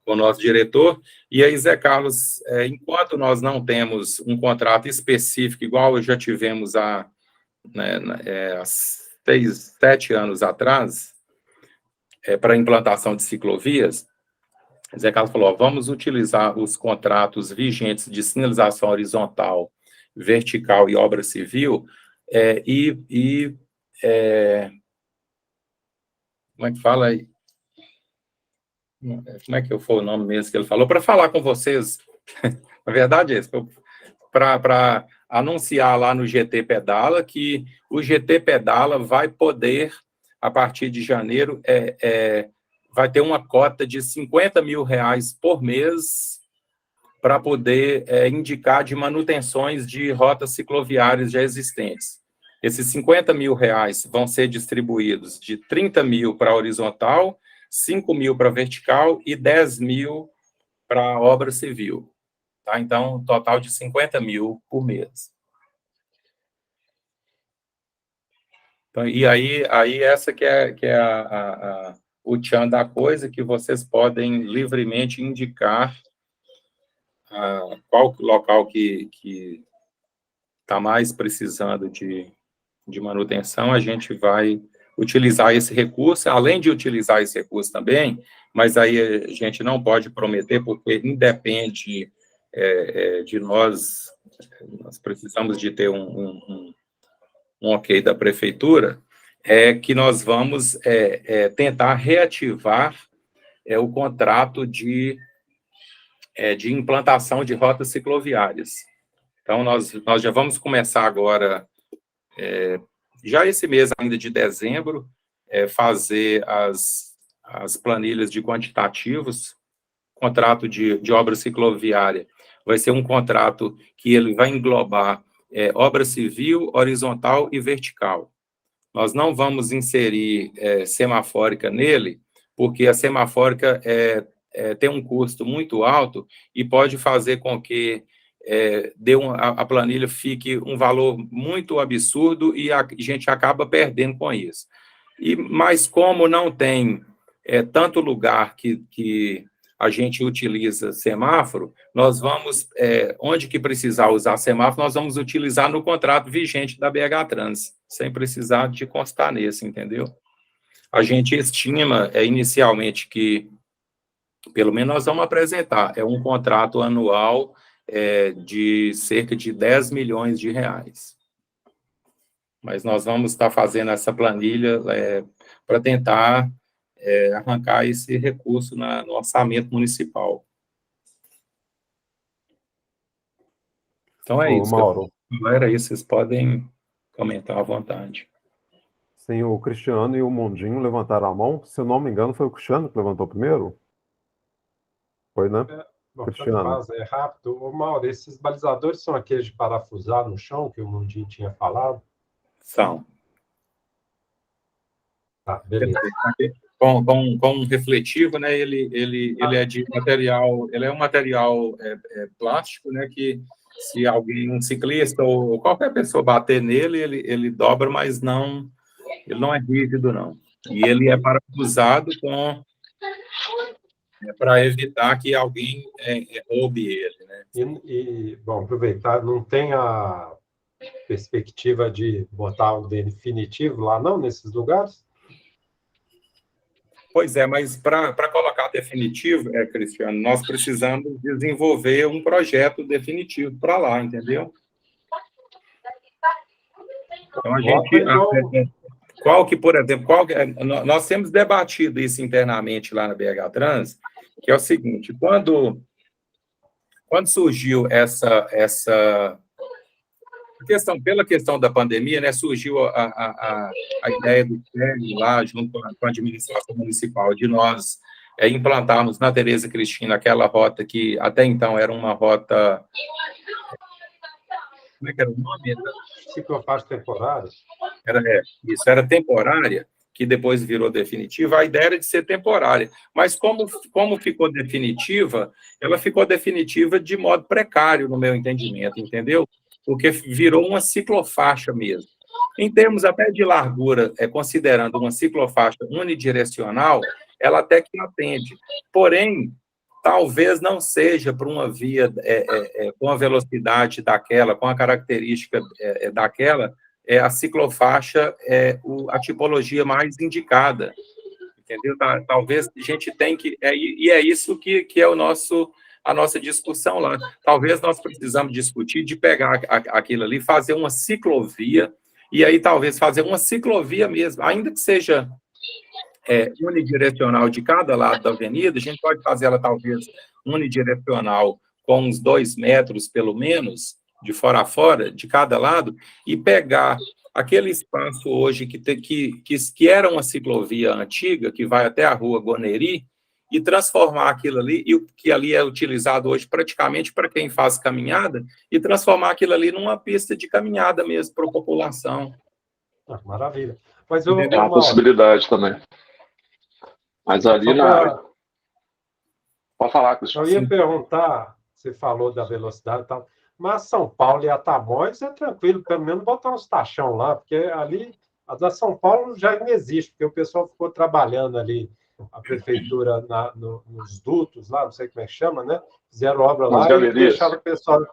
o nosso diretor, e aí, Zé Carlos, enquanto nós não temos um contrato específico, igual já tivemos há 7 anos atrás, para implantação de ciclovias, Zé Carlos falou, vamos utilizar os contratos vigentes de sinalização horizontal, vertical e obra civil, como é que fala aí? Como é que foi o nome mesmo que ele falou? Para falar com vocês, na verdade é isso, para anunciar lá no GT Pedala que o GT Pedala vai poder, a partir de janeiro, vai ter uma cota de R$50 mil por mês para poder indicar de manutenções de rotas cicloviárias já existentes. Esses R$50 mil vão ser distribuídos de 30 mil para horizontal, 5 mil para vertical e 10 mil para obra civil. Tá? Então, um total de 50 mil por mês. Então, e aí essa que é o tchan da coisa, que vocês podem livremente indicar qual local que está mais precisando de manutenção, a gente vai utilizar esse recurso, além de utilizar esse recurso também, mas aí a gente não pode prometer, porque independe de nós precisamos de ter um ok da prefeitura, que nós vamos tentar reativar o contrato de implantação de rotas cicloviárias. Então, nós já vamos começar agora, já esse mês ainda de dezembro, fazer as planilhas de quantitativos. Contrato de obra cicloviária vai ser um contrato que ele vai englobar obra civil, horizontal e vertical. Nós não vamos inserir semafórica nele, porque a semafórica tem um custo muito alto e pode fazer com que a planilha fique um valor muito absurdo e a gente acaba perdendo com isso. Mas como não tem tanto lugar que a gente utiliza semáforo, nós vamos, onde que precisar usar semáforo, nós vamos utilizar no contrato vigente da BH Trans, sem precisar de constar nesse, entendeu? A gente estima inicialmente que, pelo menos nós vamos apresentar, um contrato anual de cerca de 10 milhões de reais. Mas nós vamos estar fazendo essa planilha para tentar arrancar esse recurso no orçamento municipal. Então é isso. Mauro. Era isso, vocês podem comentar à vontade. Sim, o Cristiano e o Mundinho levantaram a mão. Se eu não me engano, foi o Cristiano que levantou primeiro? Foi, né? Bom, Cristiano. é rápido. Ô, Mauro, esses balizadores são aqueles de parafusar no chão, que o Mundinho tinha falado? São. Tá, beleza. Com um refletivo, né? Ele é de material, ele é um material plástico, né? Que se alguém, um ciclista ou qualquer pessoa bater nele, ele dobra, mas ele não é rígido, não. E ele é parafusado para evitar que alguém roube ele, né? Bom, aproveitar, não tem a perspectiva de botar o definitivo lá, não, nesses lugares? Pois é, mas para colocar definitivo, Cristiano, nós precisamos desenvolver um projeto definitivo para lá, entendeu? Então, a gente... por exemplo, nós temos debatido isso internamente lá na BH Trans, que é o seguinte, quando surgiu pela questão da pandemia, né, surgiu a ideia do CERN lá, junto com a administração municipal, de nós implantarmos na Tereza Cristina aquela rota que até então era uma rota... Como é que era o nome? Ciclofaixa temporária. Era temporária, que depois virou definitiva. A ideia era de ser temporária, mas como ficou definitiva, ela ficou definitiva de modo precário, no meu entendimento, entendeu? Porque virou uma ciclofaixa mesmo. Em termos até de largura, considerando uma ciclofaixa unidirecional, ela até que atende. Porém, talvez não seja para uma via com a velocidade daquela, com a característica daquela, a ciclofaixa a tipologia mais indicada. Entendeu? Talvez a gente tenha que... e é isso que é a nossa discussão lá. Talvez nós precisamos discutir de pegar aquilo ali, fazer uma ciclovia, e aí talvez fazer uma ciclovia mesmo, ainda que seja unidirecional de cada lado da avenida, a gente pode fazer ela talvez unidirecional com uns 2 metros, pelo menos, de fora a fora, de cada lado, e pegar aquele espaço hoje que era uma ciclovia antiga, que vai até a rua Goneri, e transformar aquilo ali, e o que ali é utilizado hoje praticamente para quem faz caminhada, e transformar aquilo ali numa pista de caminhada mesmo para a população. Maravilha. Mas é uma possibilidade também. Mas ali Pode falar, Cristiano. Eu ia perguntar, você falou da velocidade e tal, mas São Paulo e a Tamoios é tranquilo, pelo menos botar uns tachão lá, porque ali, a da São Paulo já não existe, porque o pessoal ficou trabalhando ali, a prefeitura nos dutos lá, não sei como é que chama, né? Fizeram obra lá e deixaram o pessoal...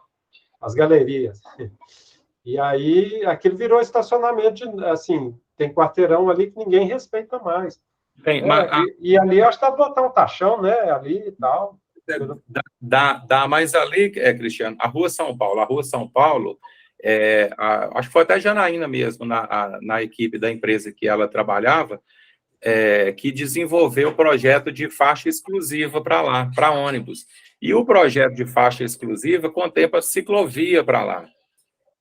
As galerias. E aí, aquilo virou estacionamento, assim, tem quarteirão ali que ninguém respeita mais. E ali, acho que dá para botar um tachão, né? Ali e tal. Mas ali, Cristiano, a Rua São Paulo, acho que foi até Janaína mesmo, na equipe da empresa que ela trabalhava, que desenvolveu o projeto de faixa exclusiva para lá, para ônibus. E o projeto de faixa exclusiva contempla ciclovia para lá.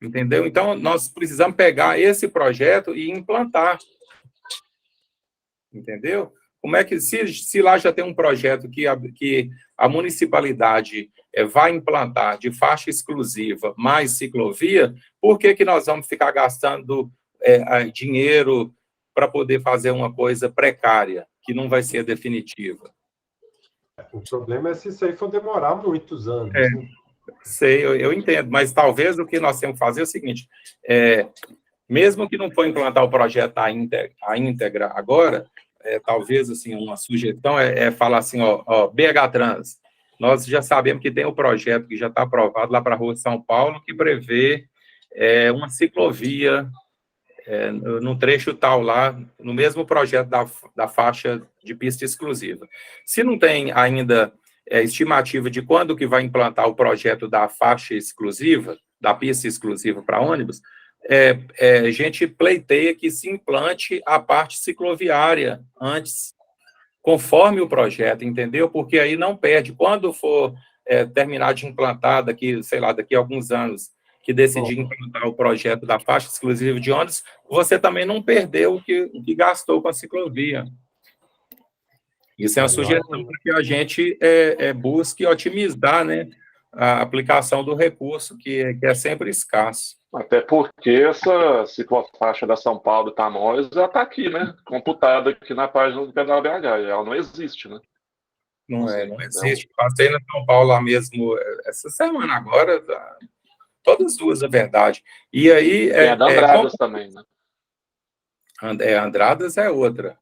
Entendeu? Então, nós precisamos pegar esse projeto e implantar. Entendeu? Como é que, se lá já tem um projeto que a municipalidade vai implantar de faixa exclusiva mais ciclovia, por que nós vamos ficar gastando dinheiro para poder fazer uma coisa precária, que não vai ser definitiva? O problema é se isso aí for demorar muitos anos. Né? Sei, eu entendo, mas talvez o que nós temos que fazer é o seguinte, mesmo que não for implantar o projeto à íntegra agora, talvez assim, uma sugestão é falar assim, BH Trans, nós já sabemos que tem um projeto que já está aprovado lá para a Rua de São Paulo, que prevê uma ciclovia no trecho tal lá, no mesmo projeto da faixa de pista exclusiva. Se não tem ainda estimativa de quando que vai implantar o projeto da faixa exclusiva, da pista exclusiva para ônibus, a gente pleiteia que se implante a parte cicloviária antes, conforme o projeto, entendeu? Porque aí não perde. Quando for terminar de implantar, daqui a alguns anos, que decidir implantar o projeto da faixa exclusiva de ônibus, você também não perdeu o que gastou com a ciclovia. Isso é uma sugestão para que a gente busque otimizar, né, a aplicação do recurso, que é sempre escasso. Até porque essa ciclofaixa da São Paulo e Tamoios já está aqui, né? Computada aqui na página do Pedal BH. Ela não existe, né? Não existe. Passei na São Paulo lá mesmo essa semana agora, todas duas, é verdade. E aí... Tem a da Andradas também, né? Andradas é outra.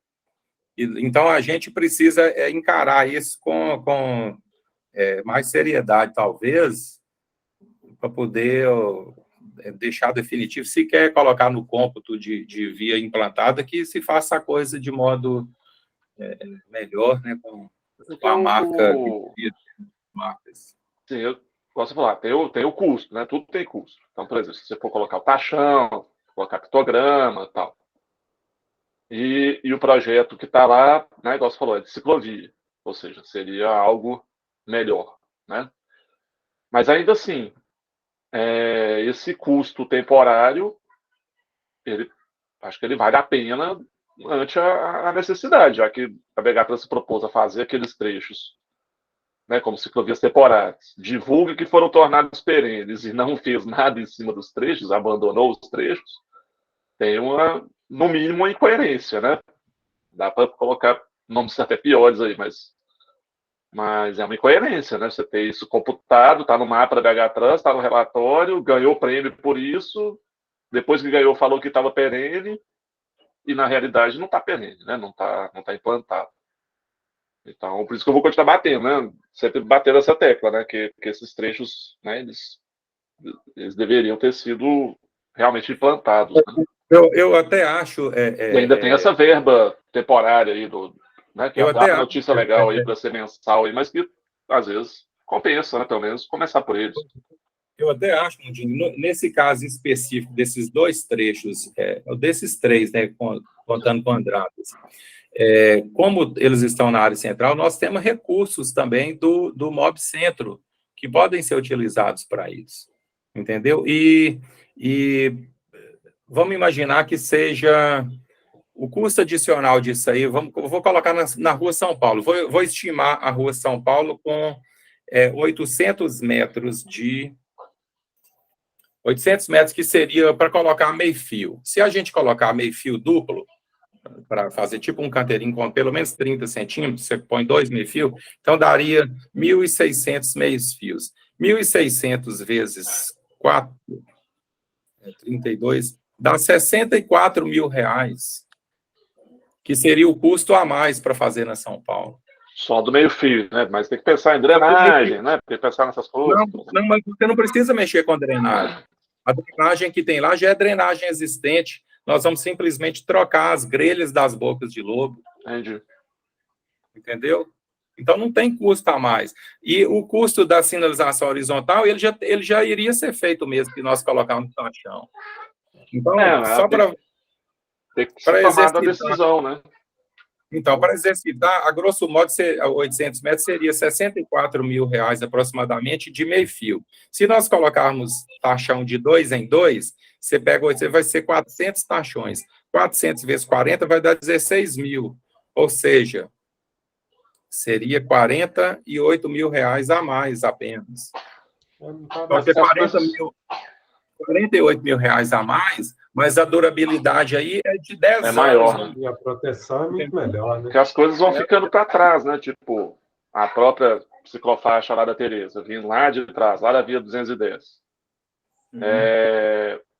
Então, a gente precisa encarar isso com mais seriedade, talvez, para poder deixar definitivo, se quer colocar no cômputo de via implantada, que se faça a coisa de modo melhor, né, com a marca. Sim, eu posso falar, tem o custo, né? Tudo tem custo. Então, por exemplo, se você for colocar o taxão, colocar pictograma e tal. E o projeto que está lá, né, igual você falou, é de ciclovia, ou seja, seria algo melhor, né? Mas ainda assim, esse custo temporário, acho que ele vale a pena ante a necessidade, já que a BH Trans se propôs a fazer aqueles trechos, né, como ciclovias temporárias, divulga que foram tornados perenes e não fez nada em cima dos trechos, abandonou os trechos, tem no mínimo, uma incoerência, né? Dá para colocar nomes até piores aí, mas é uma incoerência, né? Você tem isso computado, está no mapa da BH Trans, está no relatório, ganhou prêmio por isso, depois que ganhou falou que estava perene, e na realidade não está perene, né? Não tá implantado. Então, por isso que eu vou continuar batendo, né? Sempre batendo essa tecla, né? Que esses trechos, né? Eles deveriam ter sido realmente implantados, né? Eu até acho... e ainda tem essa verba temporária aí, né, que é uma notícia legal aí para ser mensal, aí, mas que, às vezes, compensa, né, pelo menos, começar por eles. Eu até acho, Mundinho, nesse caso específico desses dois trechos, desses três, né, contando com Andradas, como eles estão na área central, nós temos recursos também do Mob Centro, que podem ser utilizados para isso, entendeu? E vamos imaginar que seja o custo adicional disso aí, eu vou colocar na Rua São Paulo, vou estimar a Rua São Paulo com 800 metros, que seria para colocar meio-fio. Se a gente colocar meio-fio duplo, para fazer tipo um canteirinho com pelo menos 30 centímetros, você põe 2 meio-fio, então daria 1.600 meios-fios. 1.600 vezes 4, 32, dá 64 mil reais, que seria o custo a mais para fazer na São Paulo. Só do meio-fio, né? Mas tem que pensar em drenagem, né? Tem que pensar nessas coisas. Não, mas você não precisa mexer com a drenagem. A drenagem que tem lá já é drenagem existente. Nós vamos simplesmente trocar as grelhas das bocas de lobo. Entendi. Entendeu? Então, não tem custo a mais. E o custo da sinalização horizontal, ele já iria ser feito mesmo, que nós colocamos no chão. Então, só para... Tem que ser tomada a decisão, né? Então, para exercitar, a grosso modo, 800 metros seria R$64 mil aproximadamente de meio fio. Se nós colocarmos tachão de 2 em 2, você pega 800, vai ser 400 tachões. 400 vezes 40 vai dar 16 mil. Ou seja, seria R$48 mil a mais apenas. Vai ter 48 mil reais a mais, mas a durabilidade aí é de 10 anos. Maior, né? E a proteção é muito melhor, né? Porque as coisas vão ficando para trás, né? Tipo, a própria ciclofaixa lá da Tereza, vindo lá de trás, lá da via 210.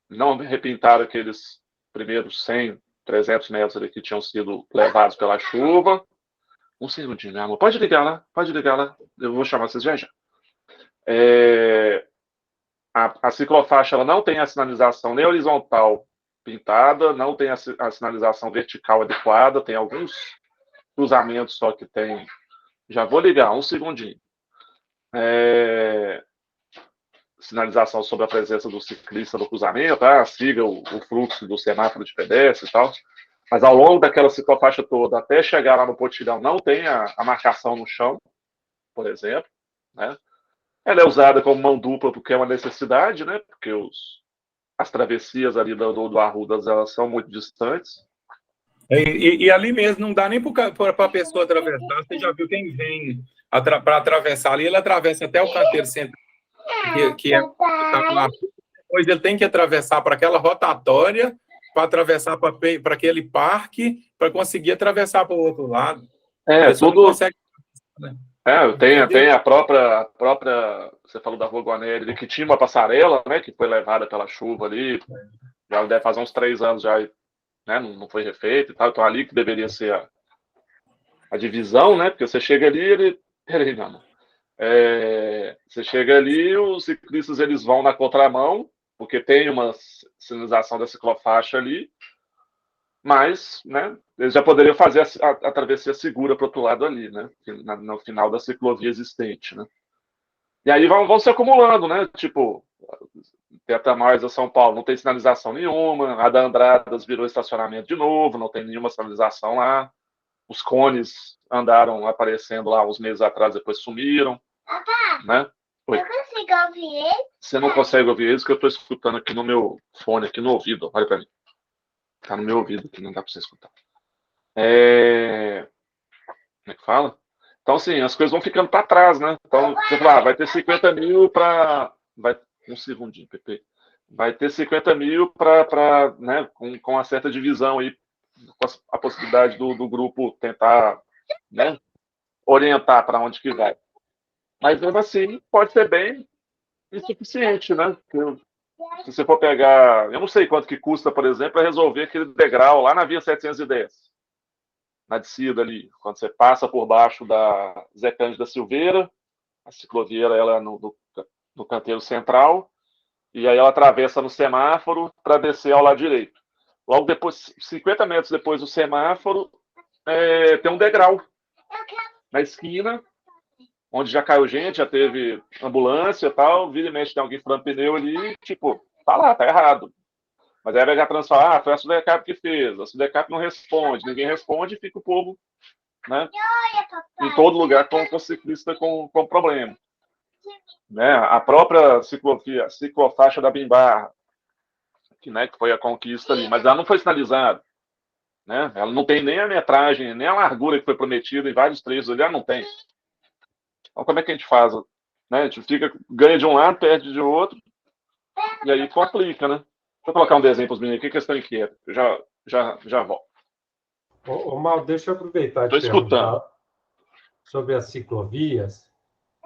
Não repintaram aqueles primeiros 100, 300 metros ali que tinham sido levados pela chuva. Um segundinho, meu amor. Pode ligar lá. Eu vou chamar vocês já. A ciclofaixa ela não tem a sinalização nem horizontal pintada, não tem a sinalização vertical adequada, tem alguns cruzamentos só que tem. Já vou ligar, um segundinho. Sinalização sobre a presença do ciclista no cruzamento, siga o fluxo do semáforo de pedestre e tal. Mas ao longo daquela ciclofaixa toda, até chegar lá no pontilhão, não tem a marcação no chão, por exemplo, né? Ela é usada como mão dupla porque é uma necessidade, né? Porque as travessias ali do Arrudas, elas são muito distantes. E ali mesmo, não dá nem para a pessoa atravessar. Você já viu quem vem para atravessar ali, ele atravessa até o canteiro central, que é lá. Depois ele tem que atravessar para aquela rotatória, para atravessar para aquele parque, para conseguir atravessar para o outro lado. Tudo... consegue, né? Tem a própria, você falou da Rua Guanelli, que tinha uma passarela, né, que foi levada pela chuva ali, já deve fazer uns 3 anos já, né, não foi refeito e tal, então ali que deveria ser a divisão, né, porque você chega ali, você chega ali, os ciclistas eles vão na contramão, porque tem uma sinalização da ciclofaixa ali, mas, né, eles já poderiam fazer a travessia segura para o outro lado ali, né, no final da ciclovia existente, né. E aí vão se acumulando, né, tipo, Tetamais a São Paulo não tem sinalização nenhuma, a da Andradas virou estacionamento de novo, não tem nenhuma sinalização lá, os cones andaram aparecendo lá uns meses atrás, depois sumiram, né. Oi. Eu consigo ouvir ele? Você não consegue ouvir eles, que eu estou escutando aqui no meu fone, aqui no ouvido, olha para mim. Tá no meu ouvido aqui, não dá para você escutar. Como é que fala? Então, assim, as coisas vão ficando para trás, né? Então, você fala, vai ter 50 mil para... Um segundinho, Pepe. Vai ter 50 mil para né, com uma certa divisão aí, com a possibilidade do grupo tentar, né, orientar para onde que vai. Mas, mesmo assim, pode ser bem insuficiente, né? Se você for pegar... Eu não sei quanto que custa, por exemplo, resolver aquele degrau lá na via 710. Na descida ali. Quando você passa por baixo da Zé Cândido da Silveira, a ciclovia ela é no canteiro central, e aí ela atravessa no semáforo para descer ao lado direito. Logo depois, 50 metros depois do semáforo, tem um degrau na esquina, onde já caiu gente, já teve ambulância e tal, vira e mexe, tem alguém furando pneu ali, tipo, tá lá, tá errado. Mas aí a Vegatrans fala, foi a Sudecap que fez, a Sudecap não responde, ninguém responde e fica o povo, né, em todo lugar com o ciclista com problema. Né, a própria ciclofaixa da Bimbarra, que foi a conquista ali, mas ela não foi sinalizada. Né, ela não tem nem a metragem, nem a largura que foi prometida em vários trechos ali, ela não tem. Então, como é que a gente faz? Né? A gente ganha de um lado, perde de outro, e aí complica, né? Deixa eu colocar um desenho para os meninos aqui, que eles estão inquietos. Já volto. Mal, deixa eu aproveitar e perguntar sobre as ciclovias.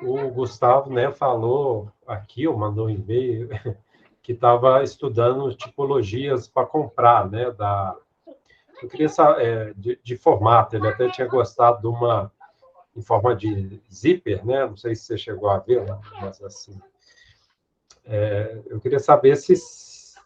O Gustavo, né, falou aqui, ou mandou um e-mail, que estava estudando tipologias para comprar, né? Eu queria saber de formato, ele até tinha gostado de uma em forma de zíper, né? Não sei se você chegou a ver, mas assim. Eu queria saber se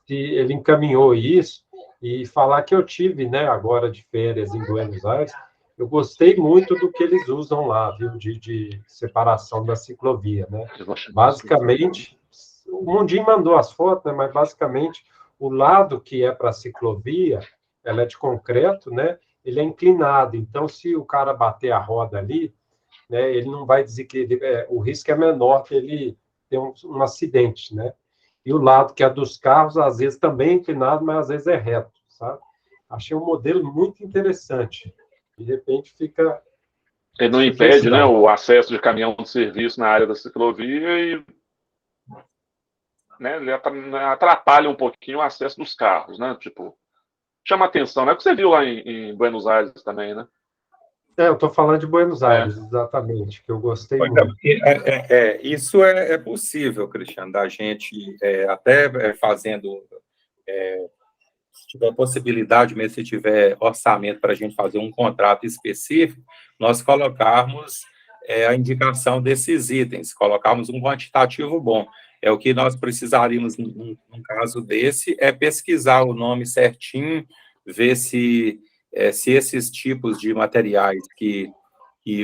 ele encaminhou isso e falar que eu tive, né, agora de férias em Buenos Aires, eu gostei muito do que eles usam lá, viu, de separação da ciclovia, né? Basicamente, o Mundinho mandou as fotos, né, mas basicamente o lado que é para a ciclovia, ela é de concreto, né? ele é inclinado, então se o cara bater a roda ali, né, ele não vai desequilibrar, o risco é menor que ele tenha um acidente, né? E o lado que é dos carros, às vezes também é inclinado, mas às vezes é reto, sabe? Achei um modelo muito interessante. De repente fica... Ele não impede, né, o acesso de caminhão de serviço na área da ciclovia e, né, ele atrapalha um pouquinho o acesso dos carros, né? Tipo, chama atenção, né? O que você viu lá em Buenos Aires também, né? Eu estou falando de Buenos Aires, exatamente, que eu gostei muito. Isso é possível, Cristiano, da gente, até fazendo, se tiver possibilidade mesmo, se tiver orçamento para a gente fazer um contrato específico, nós colocarmos a indicação desses itens, colocarmos um quantitativo bom. O que nós precisaríamos, num caso desse, é pesquisar o nome certinho, ver se esses tipos de materiais que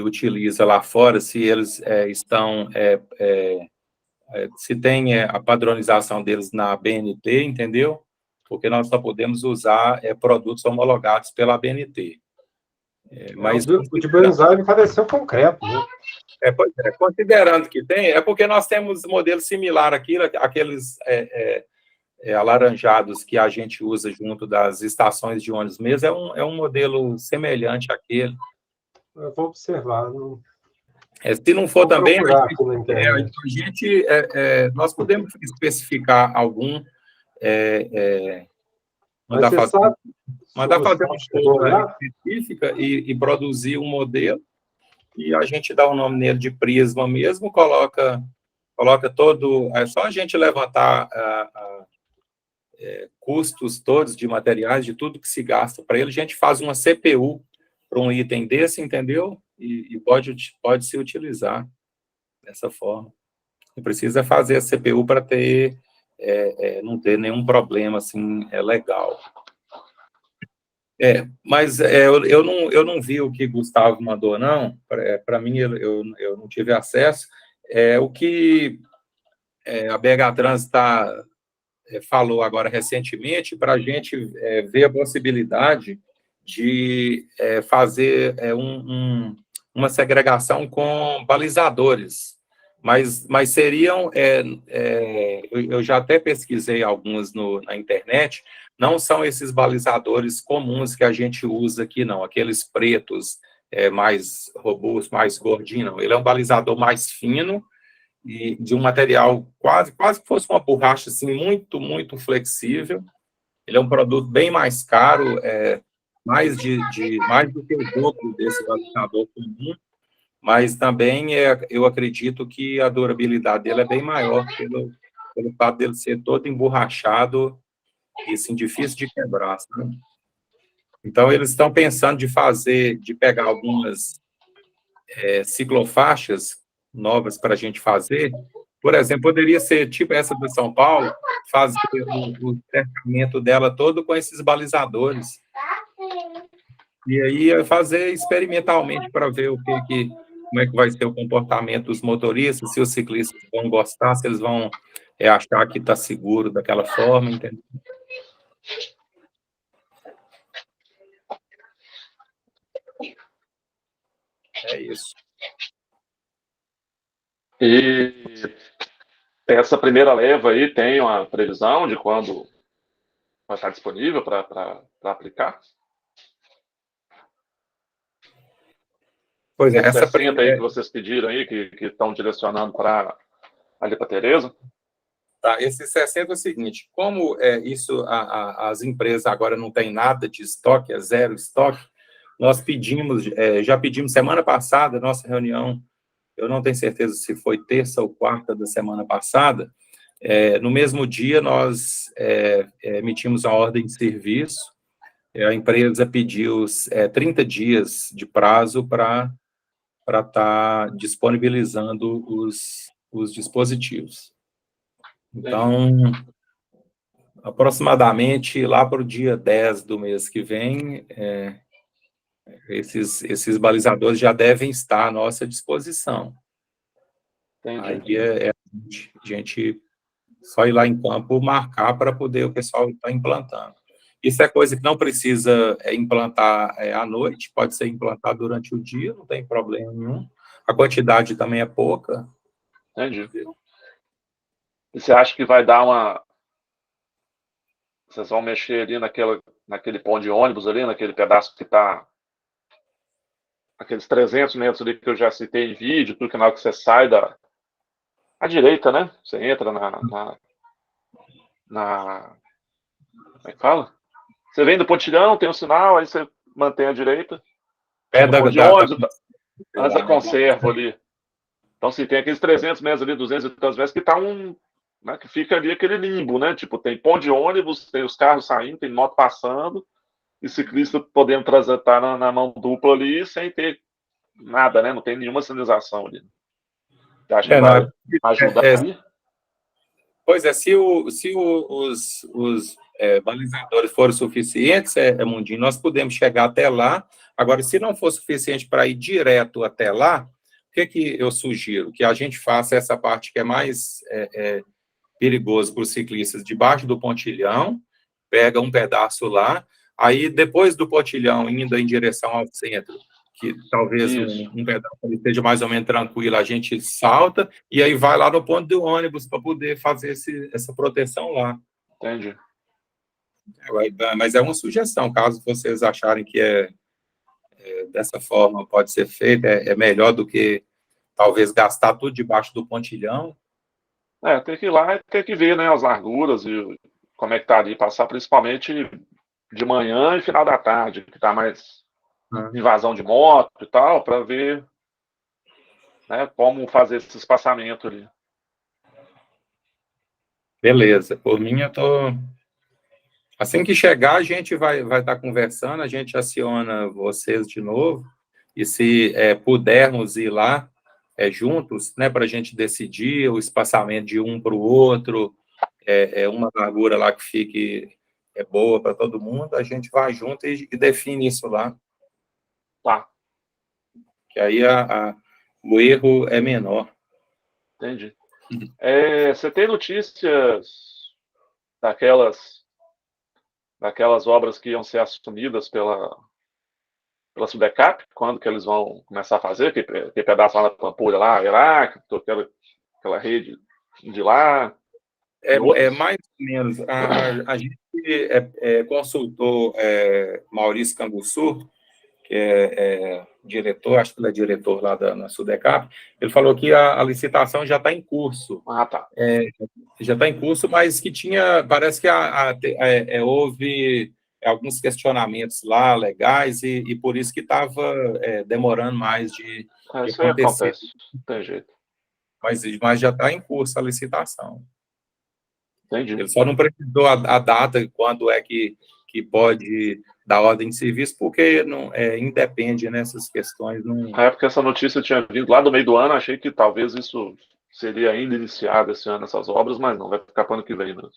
utiliza lá fora, se eles estão, se tem a padronização deles na ABNT, entendeu? Porque nós só podemos usar produtos homologados pela ABNT. Mas o de Buenos Aires pareceu concreto, né? Pois é, considerando que tem, porque nós temos modelo similar aqui, aqueles alaranjados que a gente usa junto das estações de ônibus mesmo, é um modelo semelhante àquele. Eu vou observar. Não... se não for também, nós podemos especificar algum, mandar fazer uma coisa específica e produzir um modelo, e a gente dá o nome nele de Prisma mesmo, coloca todo... É só a gente levantar custos todos de materiais, de tudo que se gasta para ele, a gente faz uma CPU para um item desse, entendeu? E pode se utilizar dessa forma. Não precisa fazer a CPU para não ter nenhum problema assim, legal. Mas eu não vi o que Gustavo mandou, não. Para mim, eu não tive acesso. O que a BH Trans falou agora recentemente, para a gente ver a possibilidade de fazer uma segregação com balizadores. Mas seriam, eu já até pesquisei alguns na internet, não são esses balizadores comuns que a gente usa aqui, não, aqueles pretos mais robustos, mais gordinhos, não. Ele é um balizador mais fino e de um material quase que fosse uma borracha, assim, muito, muito flexível. Ele é um produto bem mais caro, mais do que o dobro desse balizador comum, mas também eu acredito que a durabilidade dele é bem maior pelo fato dele ser todo emborrachado e, assim, difícil de quebrar, sabe? Então, eles estão pensando de pegar algumas ciclofaixas novas para a gente fazer. Por exemplo, poderia ser tipo essa de São Paulo, fazer o cercamento dela todo com esses balizadores. E aí fazer experimentalmente para ver como é que vai ser o comportamento dos motoristas, se os ciclistas vão gostar, se eles vão achar que está seguro daquela forma, entendeu? É isso. E essa primeira leva aí tem uma previsão de quando vai estar disponível para aplicar? Pois é, essa 60 aí que vocês pediram aí, que estão direcionando ali para Tereza? Tá, esse 60 é o seguinte, como as empresas agora não têm nada de estoque, é zero estoque, nós já pedimos semana passada, nossa reunião, eu não tenho certeza se foi terça ou quarta da semana passada, no mesmo dia nós emitimos a ordem de serviço, a empresa pediu 30 dias de prazo para estar disponibilizando os dispositivos. Então, aproximadamente lá para o dia 10 do mês que vem, esses balizadores já devem estar à nossa disposição. Entendi. Aí a gente só ir lá em campo marcar para poder o pessoal estar implantando. Isso é coisa que não precisa implantar à noite, pode ser implantado durante o dia, não tem problema nenhum. A quantidade também é pouca. Entendi. E você acha que vai dar uma... Vocês vão mexer ali naquele ponto de ônibus ali, naquele pedaço que está... Aqueles 300 metros ali que eu já citei em vídeo, tudo que na hora que você sai à direita, né? Você entra como é que fala? Você vem do pontilhão, tem um sinal, aí você mantém a direita. Ponto de ônibus, antes da conserva ali. Então, se tem aqueles 300 metros ali, 200 e tantos metros, que tá né, que fica ali aquele limbo, né? Tipo, tem ponto de ônibus, tem os carros saindo, tem moto passando, e ciclista podendo transitar na mão dupla ali, sem ter nada, né? Não tem nenhuma sinalização ali. Você acha que vai ajudar ali? Pois é, se os balizadores forem suficientes, Mundinho, nós podemos chegar até lá. Agora, se não for suficiente para ir direto até lá, o que eu sugiro? Que a gente faça essa parte que é mais perigoso para os ciclistas, debaixo do pontilhão, pega um pedaço lá, aí depois do pontilhão, indo em direção ao centro, que talvez um pedaço esteja mais ou menos tranquilo, a gente salta, e aí vai lá no ponto do ônibus para poder fazer essa proteção lá. Entendi. Mas é uma sugestão, caso vocês acharem que dessa forma pode ser feito, é melhor do que talvez gastar tudo debaixo do pontilhão. Tem que ir lá e ter que ver, né, as larguras e como é que tá ali, passar principalmente de manhã e final da tarde, que tá mais invasão de moto e tal, para ver, né, como fazer esse espaçamento ali. Beleza, por mim eu tô... Assim que chegar, a gente vai estar conversando, a gente aciona vocês de novo, e se pudermos ir lá juntos, né, para a gente decidir o espaçamento de um para o outro, uma largura lá que fique boa para todo mundo, a gente vai junto e define isso lá. Tá. Que aí o erro é menor. Entendi. Você tem notícias daquelas obras que iam ser assumidas pela Sudecap? Quando que eles vão começar a fazer? Que pedaço lá na Pampulha, lá, Iraque, aquela rede de lá? Mais ou menos. A gente consultou Maurício Canguçu, que é diretor, acho que ele é diretor lá na Sudecap. Ele falou que a licitação já está em curso. Ah, tá. Já está em curso, mas que parece que houve alguns questionamentos lá legais e por isso que estava demorando mais de isso aí acontecer. Acontece, não tem jeito. Mas já está em curso a licitação. Entendi. Ele só não precisou a data, quando é que pode dar ordem de serviço, porque não independe nessas questões. Não... Porque essa notícia tinha vindo lá do meio do ano, achei que talvez isso seria ainda iniciado esse ano, essas obras, mas não, vai ficar para o ano que vem mesmo.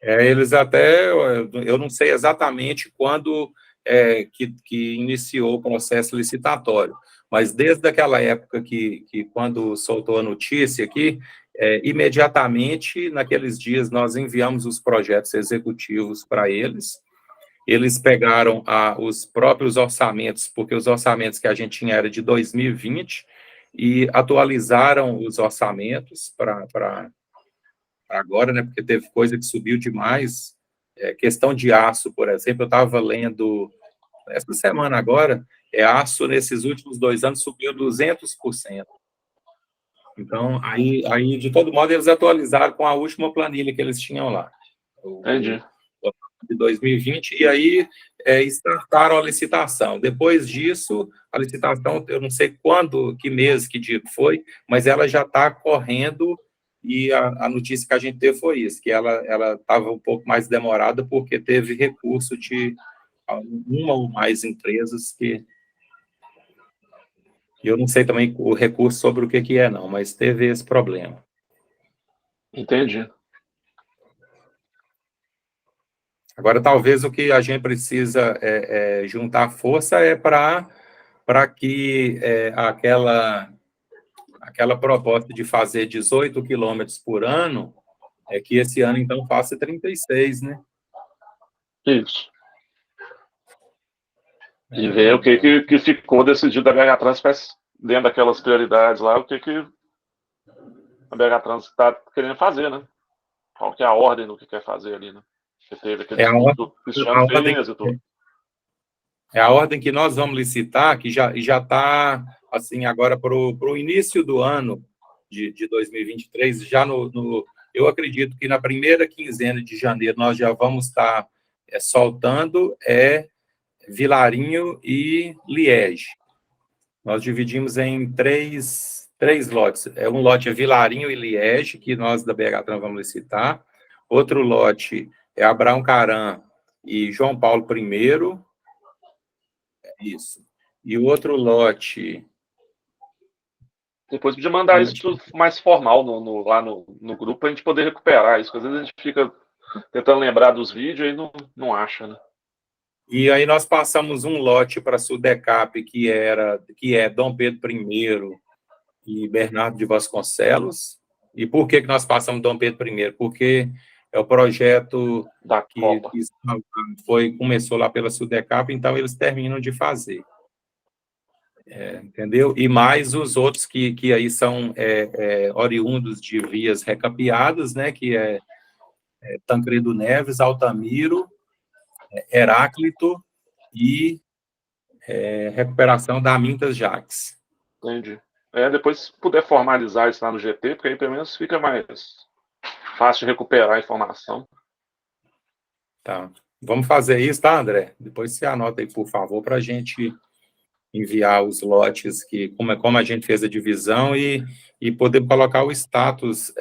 Eles até, eu não sei exatamente quando que iniciou o processo licitatório, mas desde aquela época que quando soltou a notícia aqui, imediatamente, naqueles dias, nós enviamos os projetos executivos para eles. Eles pegaram os próprios orçamentos, porque os orçamentos que a gente tinha era de 2020, e atualizaram os orçamentos para agora, né, porque teve coisa que subiu demais. Questão de aço, por exemplo, eu estava lendo essa semana agora, aço nesses últimos 2 anos subiu 200%. Então, aí, de todo modo, eles atualizaram com a última planilha que eles tinham lá. Entendi. De 2020, e aí startaram a licitação. Depois disso, a licitação, eu não sei quando, que mês, que dia que foi, mas ela já está correndo, e a notícia que a gente teve foi isso, que ela estava um pouco mais demorada, porque teve recurso de uma ou mais empresas que... Eu não sei também o recurso sobre o que é, não, mas teve esse problema. Entendi. Agora, talvez o que a gente precisa juntar força para que aquela proposta de fazer 18 quilômetros por ano, que esse ano, então, faça 36, né? Isso. E ver o que ficou decidido da BH Trans dentro daquelas prioridades lá, o que a BH Trans está querendo fazer, né? Qual que é a ordem do que quer fazer ali, né? Você teve aquele estudo que o Cristiano fez e tudo. É a ordem que nós vamos licitar, que já está, assim, agora para o início do ano de 2023, já eu acredito que na primeira quinzena de janeiro nós já vamos estar soltando Vilarinho e Liege. Nós dividimos em três lotes. Um lote é Vilarinho e Liege, que nós da BH Trans vamos licitar. Outro lote é Abraão Caram e João Paulo I. Isso. E o outro lote... Depois podia mandar isso tudo mais formal lá no grupo para a gente poder recuperar isso, porque às vezes a gente fica tentando lembrar dos vídeos e não acha, né? E aí nós passamos um lote para a Sudecap, que é Dom Pedro I e Bernardo de Vasconcelos. E por que nós passamos Dom Pedro I? Porque é o projeto da Copa. Que começou lá pela Sudecap, então eles terminam de fazer. Entendeu? E mais os outros que aí são oriundos de vias recapeadas, né? Que é Tancredo Neves, Altamiro, Heráclito e recuperação da Mintas Jaques. Entendi. Depois, se puder formalizar isso lá no GT, porque aí pelo menos fica mais fácil de recuperar a informação. Tá. Vamos fazer isso, tá, André? Depois você anota aí, por favor, para a gente enviar os lotes, como a gente fez a divisão, e poder colocar o status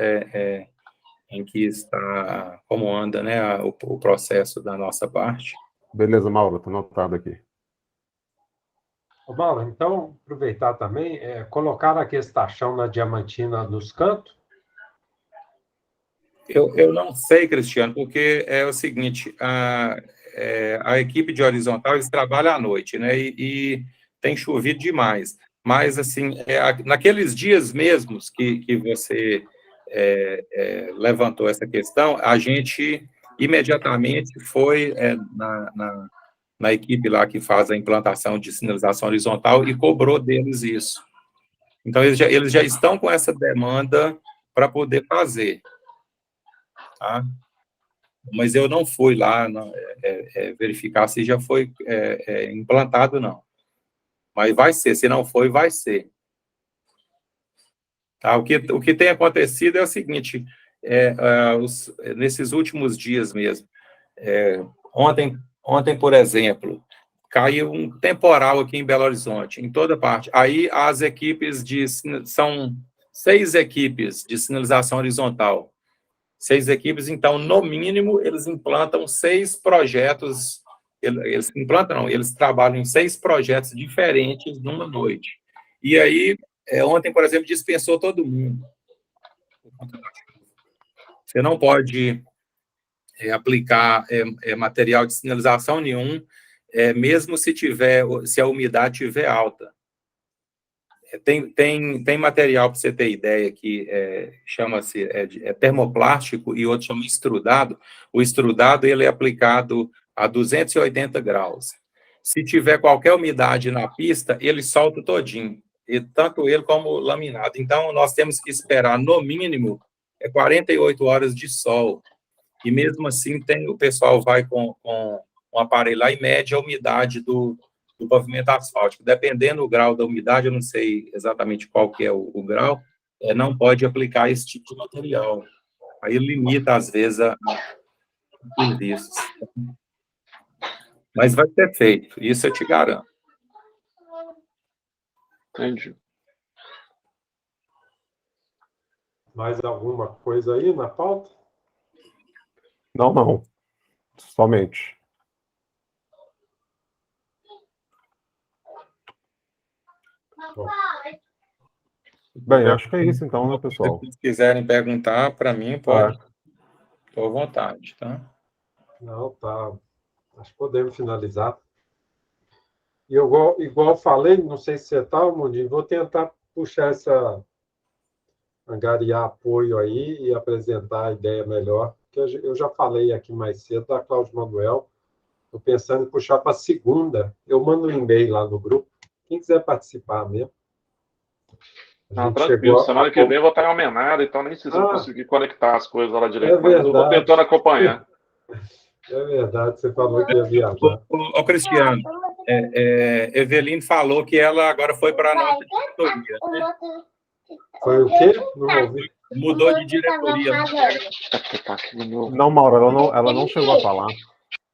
em que está, como anda, né, o processo da nossa parte. Beleza, Mauro, estou anotado aqui. Mauro, então, aproveitar também, colocar aquele tachão na Diamantina nos cantos? Eu não sei, Cristiano, porque é o seguinte, a equipe de horizontal, eles trabalham à noite, né, e tem chovido demais, mas, assim, naqueles dias mesmos que você levantou essa questão, a gente imediatamente foi na equipe lá que faz a implantação de sinalização horizontal e cobrou deles isso. Então, eles já estão com essa demanda para poder fazer. Tá? Mas eu não fui lá verificar se já foi implantado, não. Mas vai ser, se não foi, vai ser. Tá? O que tem acontecido é o seguinte, nesses últimos dias mesmo, ontem, por exemplo, caiu um temporal aqui em Belo Horizonte, em toda parte. Aí as equipes são 6 equipes de sinalização horizontal. 6 equipes, então, no mínimo, eles implantam 6 projetos. Eles implantam, não, eles trabalham em 6 projetos diferentes numa noite. E aí, ontem, por exemplo, dispensou todo mundo. Você não pode aplicar material de sinalização nenhum, mesmo se a umidade estiver alta. Tem material, para você ter ideia, que chama-se termoplástico e outro chama extrudado. O extrudado ele é aplicado a 280 graus. Se tiver qualquer umidade na pista, ele solta todinho, e tanto ele como o laminado. Então, nós temos que esperar, no mínimo, 48 horas de sol. E mesmo assim, o pessoal vai com um aparelho lá e mede a umidade do pavimento asfáltico. Dependendo do grau da umidade, eu não sei exatamente qual que é o grau, não pode aplicar esse tipo de material. Aí limita, às vezes, a serviços. Mas vai ser feito, isso eu te garanto. Entendi. Mais alguma coisa aí na pauta? Não. Somente. Bom. Bem, acho que é isso então, né, pessoal? Se quiserem perguntar, para mim, pode. Estou à vontade, tá? Não, tá. Acho que podemos finalizar. E eu, igual falei, não sei se você está, Mundinho, vou tentar puxar angariar apoio aí e apresentar a ideia melhor, que eu já falei aqui mais cedo da Cláudio Manuel, Estou pensando em puxar para segunda. Eu mando um e-mail lá no grupo. Quem quiser participar mesmo. Tranquilo. Semana que vem eu vou estar em Almenara, então nem sei se eu conseguir conectar as coisas lá direito, mas eu vou tentando acompanhar. É verdade, você falou que ia viajar. Ô Cristiano, Eveline falou que ela agora foi para a nossa diretoria. Né? Foi o quê? Não ouvi. Mudou de diretoria. Não, Mauro, ela não chegou a falar.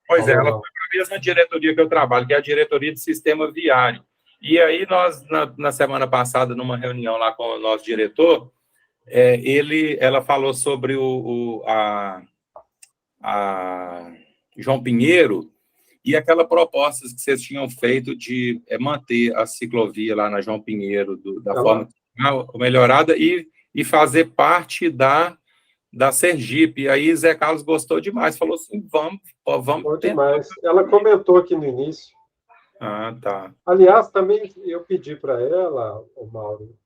Pois é, ela foi para a mesma diretoria que eu trabalho, que é a diretoria de sistema viário. E aí nós, na semana passada, numa reunião lá com o nosso diretor, ela falou sobre a João Pinheiro e aquela proposta que vocês tinham feito de manter a ciclovia lá na João Pinheiro da forma melhorada e fazer parte da Sergipe. E aí Zé Carlos gostou demais, falou assim, vamos demais. Ela comentou aqui no início. Tá. Aliás, também eu pedi para ela, o Mauro,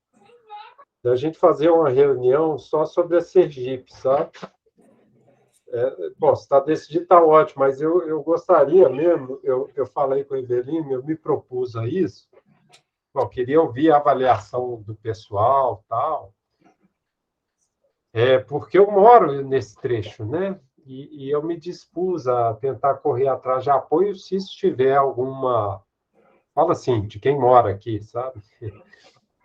da gente fazer uma reunião só sobre a Sergipe, sabe? Bom, se está decidido, está ótimo, mas eu gostaria mesmo, eu falei com a Eveline, eu me propus a isso, bom, queria ouvir a avaliação do pessoal, tal, porque eu moro nesse trecho, né? E eu me dispus a tentar correr atrás de apoio se isso tiver alguma... Fala assim, de quem mora aqui, sabe?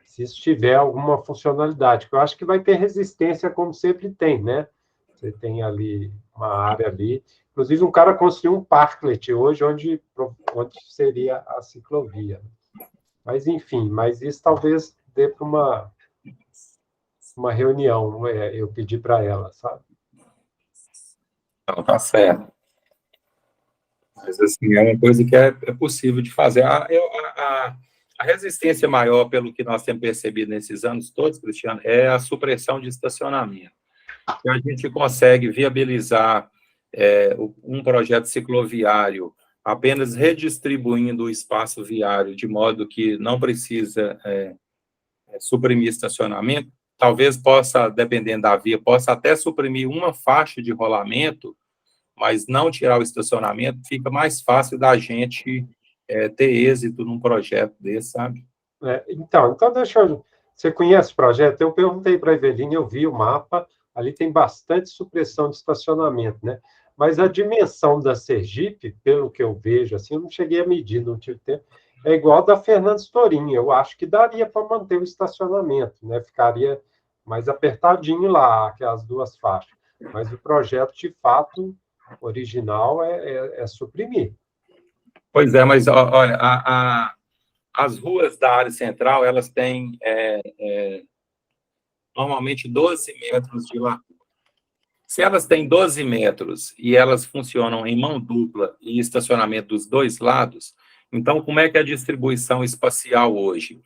Se isso tiver alguma funcionalidade, que eu acho que vai ter resistência, como sempre tem, né? Você tem ali uma área ali. Inclusive, um cara construiu um parklet hoje, onde seria a ciclovia. Mas, enfim, isso talvez dê para uma reunião, eu pedi para ela, sabe? Não, tá certo. Mas, assim, é uma coisa que é possível de fazer. A resistência maior, pelo que nós temos percebido nesses anos todos, Cristiano, é a supressão de estacionamento. Que a gente consegue viabilizar um projeto cicloviário apenas redistribuindo o espaço viário de modo que não precisa suprimir estacionamento, talvez possa, dependendo da via, possa até suprimir uma faixa de rolamento, mas não tirar o estacionamento, fica mais fácil da gente ter êxito num projeto desse, sabe? Então deixa eu... Você conhece o projeto? Eu perguntei para a Eveline, eu vi o mapa, ali tem bastante supressão de estacionamento, né? Mas a dimensão da Sergipe, pelo que eu vejo, assim, eu não cheguei a medir, não tive tempo, é igual a da Fernandes Torim. Eu acho que daria para manter o estacionamento, né? Ficaria mais apertadinho lá, aquelas duas faixas. Mas o projeto, de fato, original é suprimir. Pois é, mas olha, as ruas da área central, elas têm normalmente 12 metros de largura. Se elas têm 12 metros e elas funcionam em mão dupla e estacionamento dos dois lados, então como é que é a distribuição espacial hoje?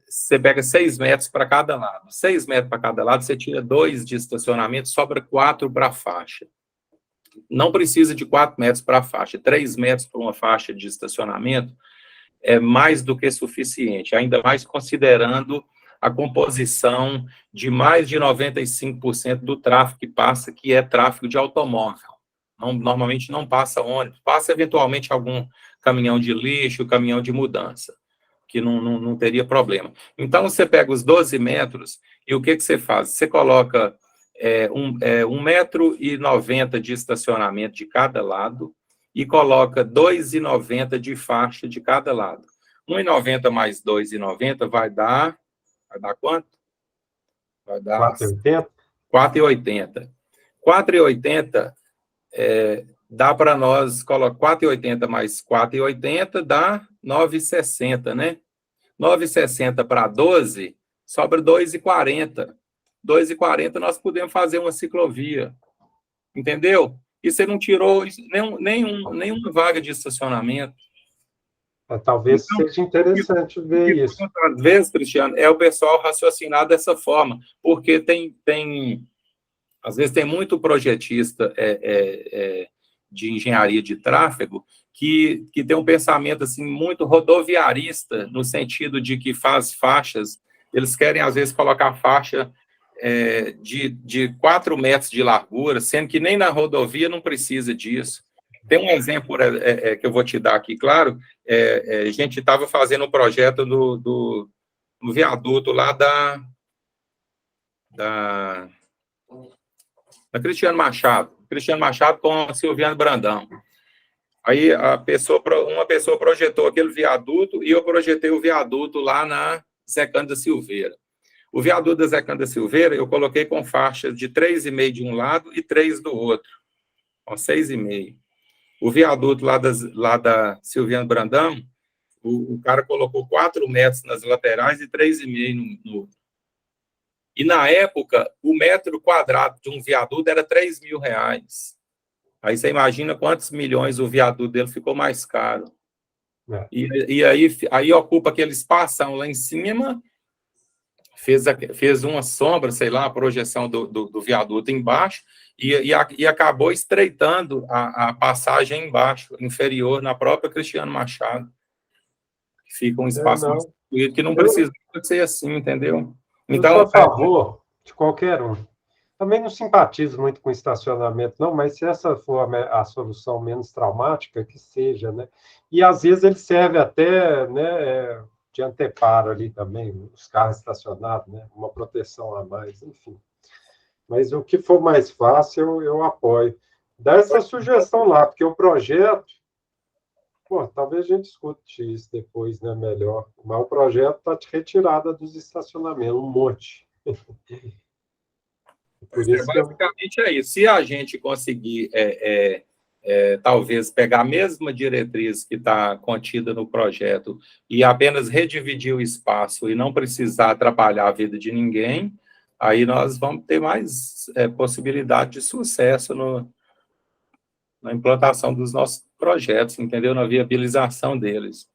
Você pega 6 metros para cada lado. 6 metros para cada lado, você tira 2 de estacionamento, sobra 4 para a faixa. Não precisa de 4 metros para a faixa. 3 metros para uma faixa de estacionamento é mais do que suficiente, ainda mais considerando a composição de mais de 95% do tráfego que passa, que é tráfego de automóvel. Normalmente não passa ônibus, passa eventualmente algum caminhão de lixo, caminhão de mudança, que não teria problema. Então, você pega os 12 metros e o que você faz? Você coloca 1,90 metro de estacionamento de cada lado e coloca 2,90 de faixa de cada lado. 1,90 mais 2,90 vai dar quanto? Vai dar 4,80? 4,80. 4,80 dá para nós colocar 4,80 mais 4,80 dá 9,60, né? 9,60 para 12 sobra 2,40. 2,40 nós podemos fazer uma ciclovia. Entendeu? E você não tirou nenhuma vaga de estacionamento. Talvez seja interessante ver isso. Às vezes, Cristiano, o pessoal raciocinar dessa forma, porque às vezes tem muito projetista de engenharia de tráfego que tem um pensamento assim, muito rodoviarista, no sentido de que faz faixas, eles querem, às vezes, colocar faixa de 4 metros de largura, sendo que nem na rodovia não precisa disso. Tem um exemplo que eu vou te dar aqui, claro. A gente estava fazendo um projeto do viaduto lá da Cristiano Machado com a Silviane Brandão. Aí uma pessoa projetou aquele viaduto e eu projetei o viaduto lá na Zé Cândida Silveira. O viaduto da Zé Cândida Silveira eu coloquei com faixas de 3,5 de um lado e 3 do outro, com 6,5. O viaduto lá da Silviane Brandão, o cara colocou 4 metros nas laterais e 3,5 no. E, na época, o metro quadrado de um viaduto era R$3.000. Aí você imagina quantos milhões o viaduto dele ficou mais caro. É. E aí ocupa aquele espação lá em cima, fez uma sombra, sei lá, a projeção do viaduto embaixo, e acabou estreitando a passagem embaixo, inferior, na própria Cristiano Machado. Fica um espaço que não precisa ser assim, entendeu? Então, eu sou a favor de qualquer um. Também não simpatizo muito com estacionamento, não, mas se essa for a solução menos traumática, que seja, né? E, às vezes, ele serve até, né, de anteparo ali também, os carros estacionados, né? Uma proteção a mais, enfim. Mas o que for mais fácil, eu apoio. Dá essa sugestão lá, porque o projeto... Pô, talvez a gente escute isso depois, né, melhor. Mas o projeto está de retirada dos estacionamentos, um monte. Por isso basicamente é isso. Se a gente conseguir, talvez, pegar a mesma diretriz que está contida no projeto e apenas redividir o espaço e não precisar atrapalhar a vida de ninguém, aí nós vamos ter mais possibilidade de sucesso na implantação dos nossos projetos, entendeu? Na viabilização deles.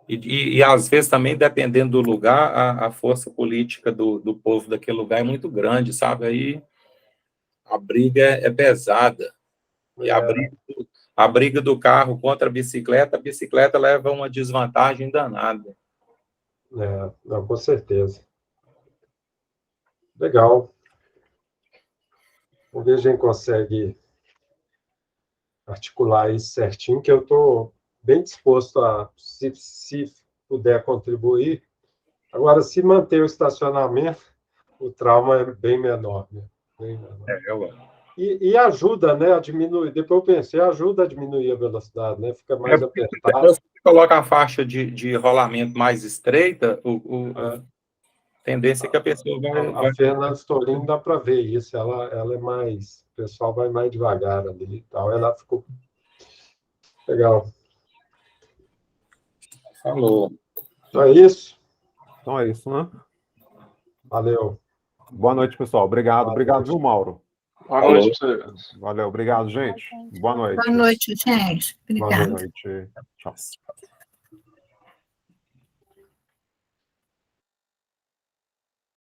E às vezes, também, dependendo do lugar, a força política do povo daquele lugar é muito grande, sabe? Aí a briga é pesada. E a briga do carro contra a bicicleta leva a uma desvantagem danada. Não, com certeza. Legal. Vamos ver se a gente consegue articular isso certinho, que eu estou bem disposto a, se puder contribuir. Agora, se manter o estacionamento, o trauma é bem menor, né? Bem menor. E ajuda, né, a diminuir. Depois eu pensei, ajuda a diminuir a velocidade, né? Fica mais apertado. Se você coloca a faixa de rolamento mais estreita, a tendência é que a pessoa vai... A Fernanda Storin dá para ver isso. Ela é mais... O pessoal vai mais devagar ali e tal. Ela ficou... Legal. Falou. Então é isso? Então é isso, né? Valeu. Boa noite, pessoal. Obrigado. Boa Obrigado, noite. viu, Mauro? Boa noite para você. Valeu. Obrigado, gente. Boa noite. Boa noite, gente. Obrigada. Boa noite. Tchau.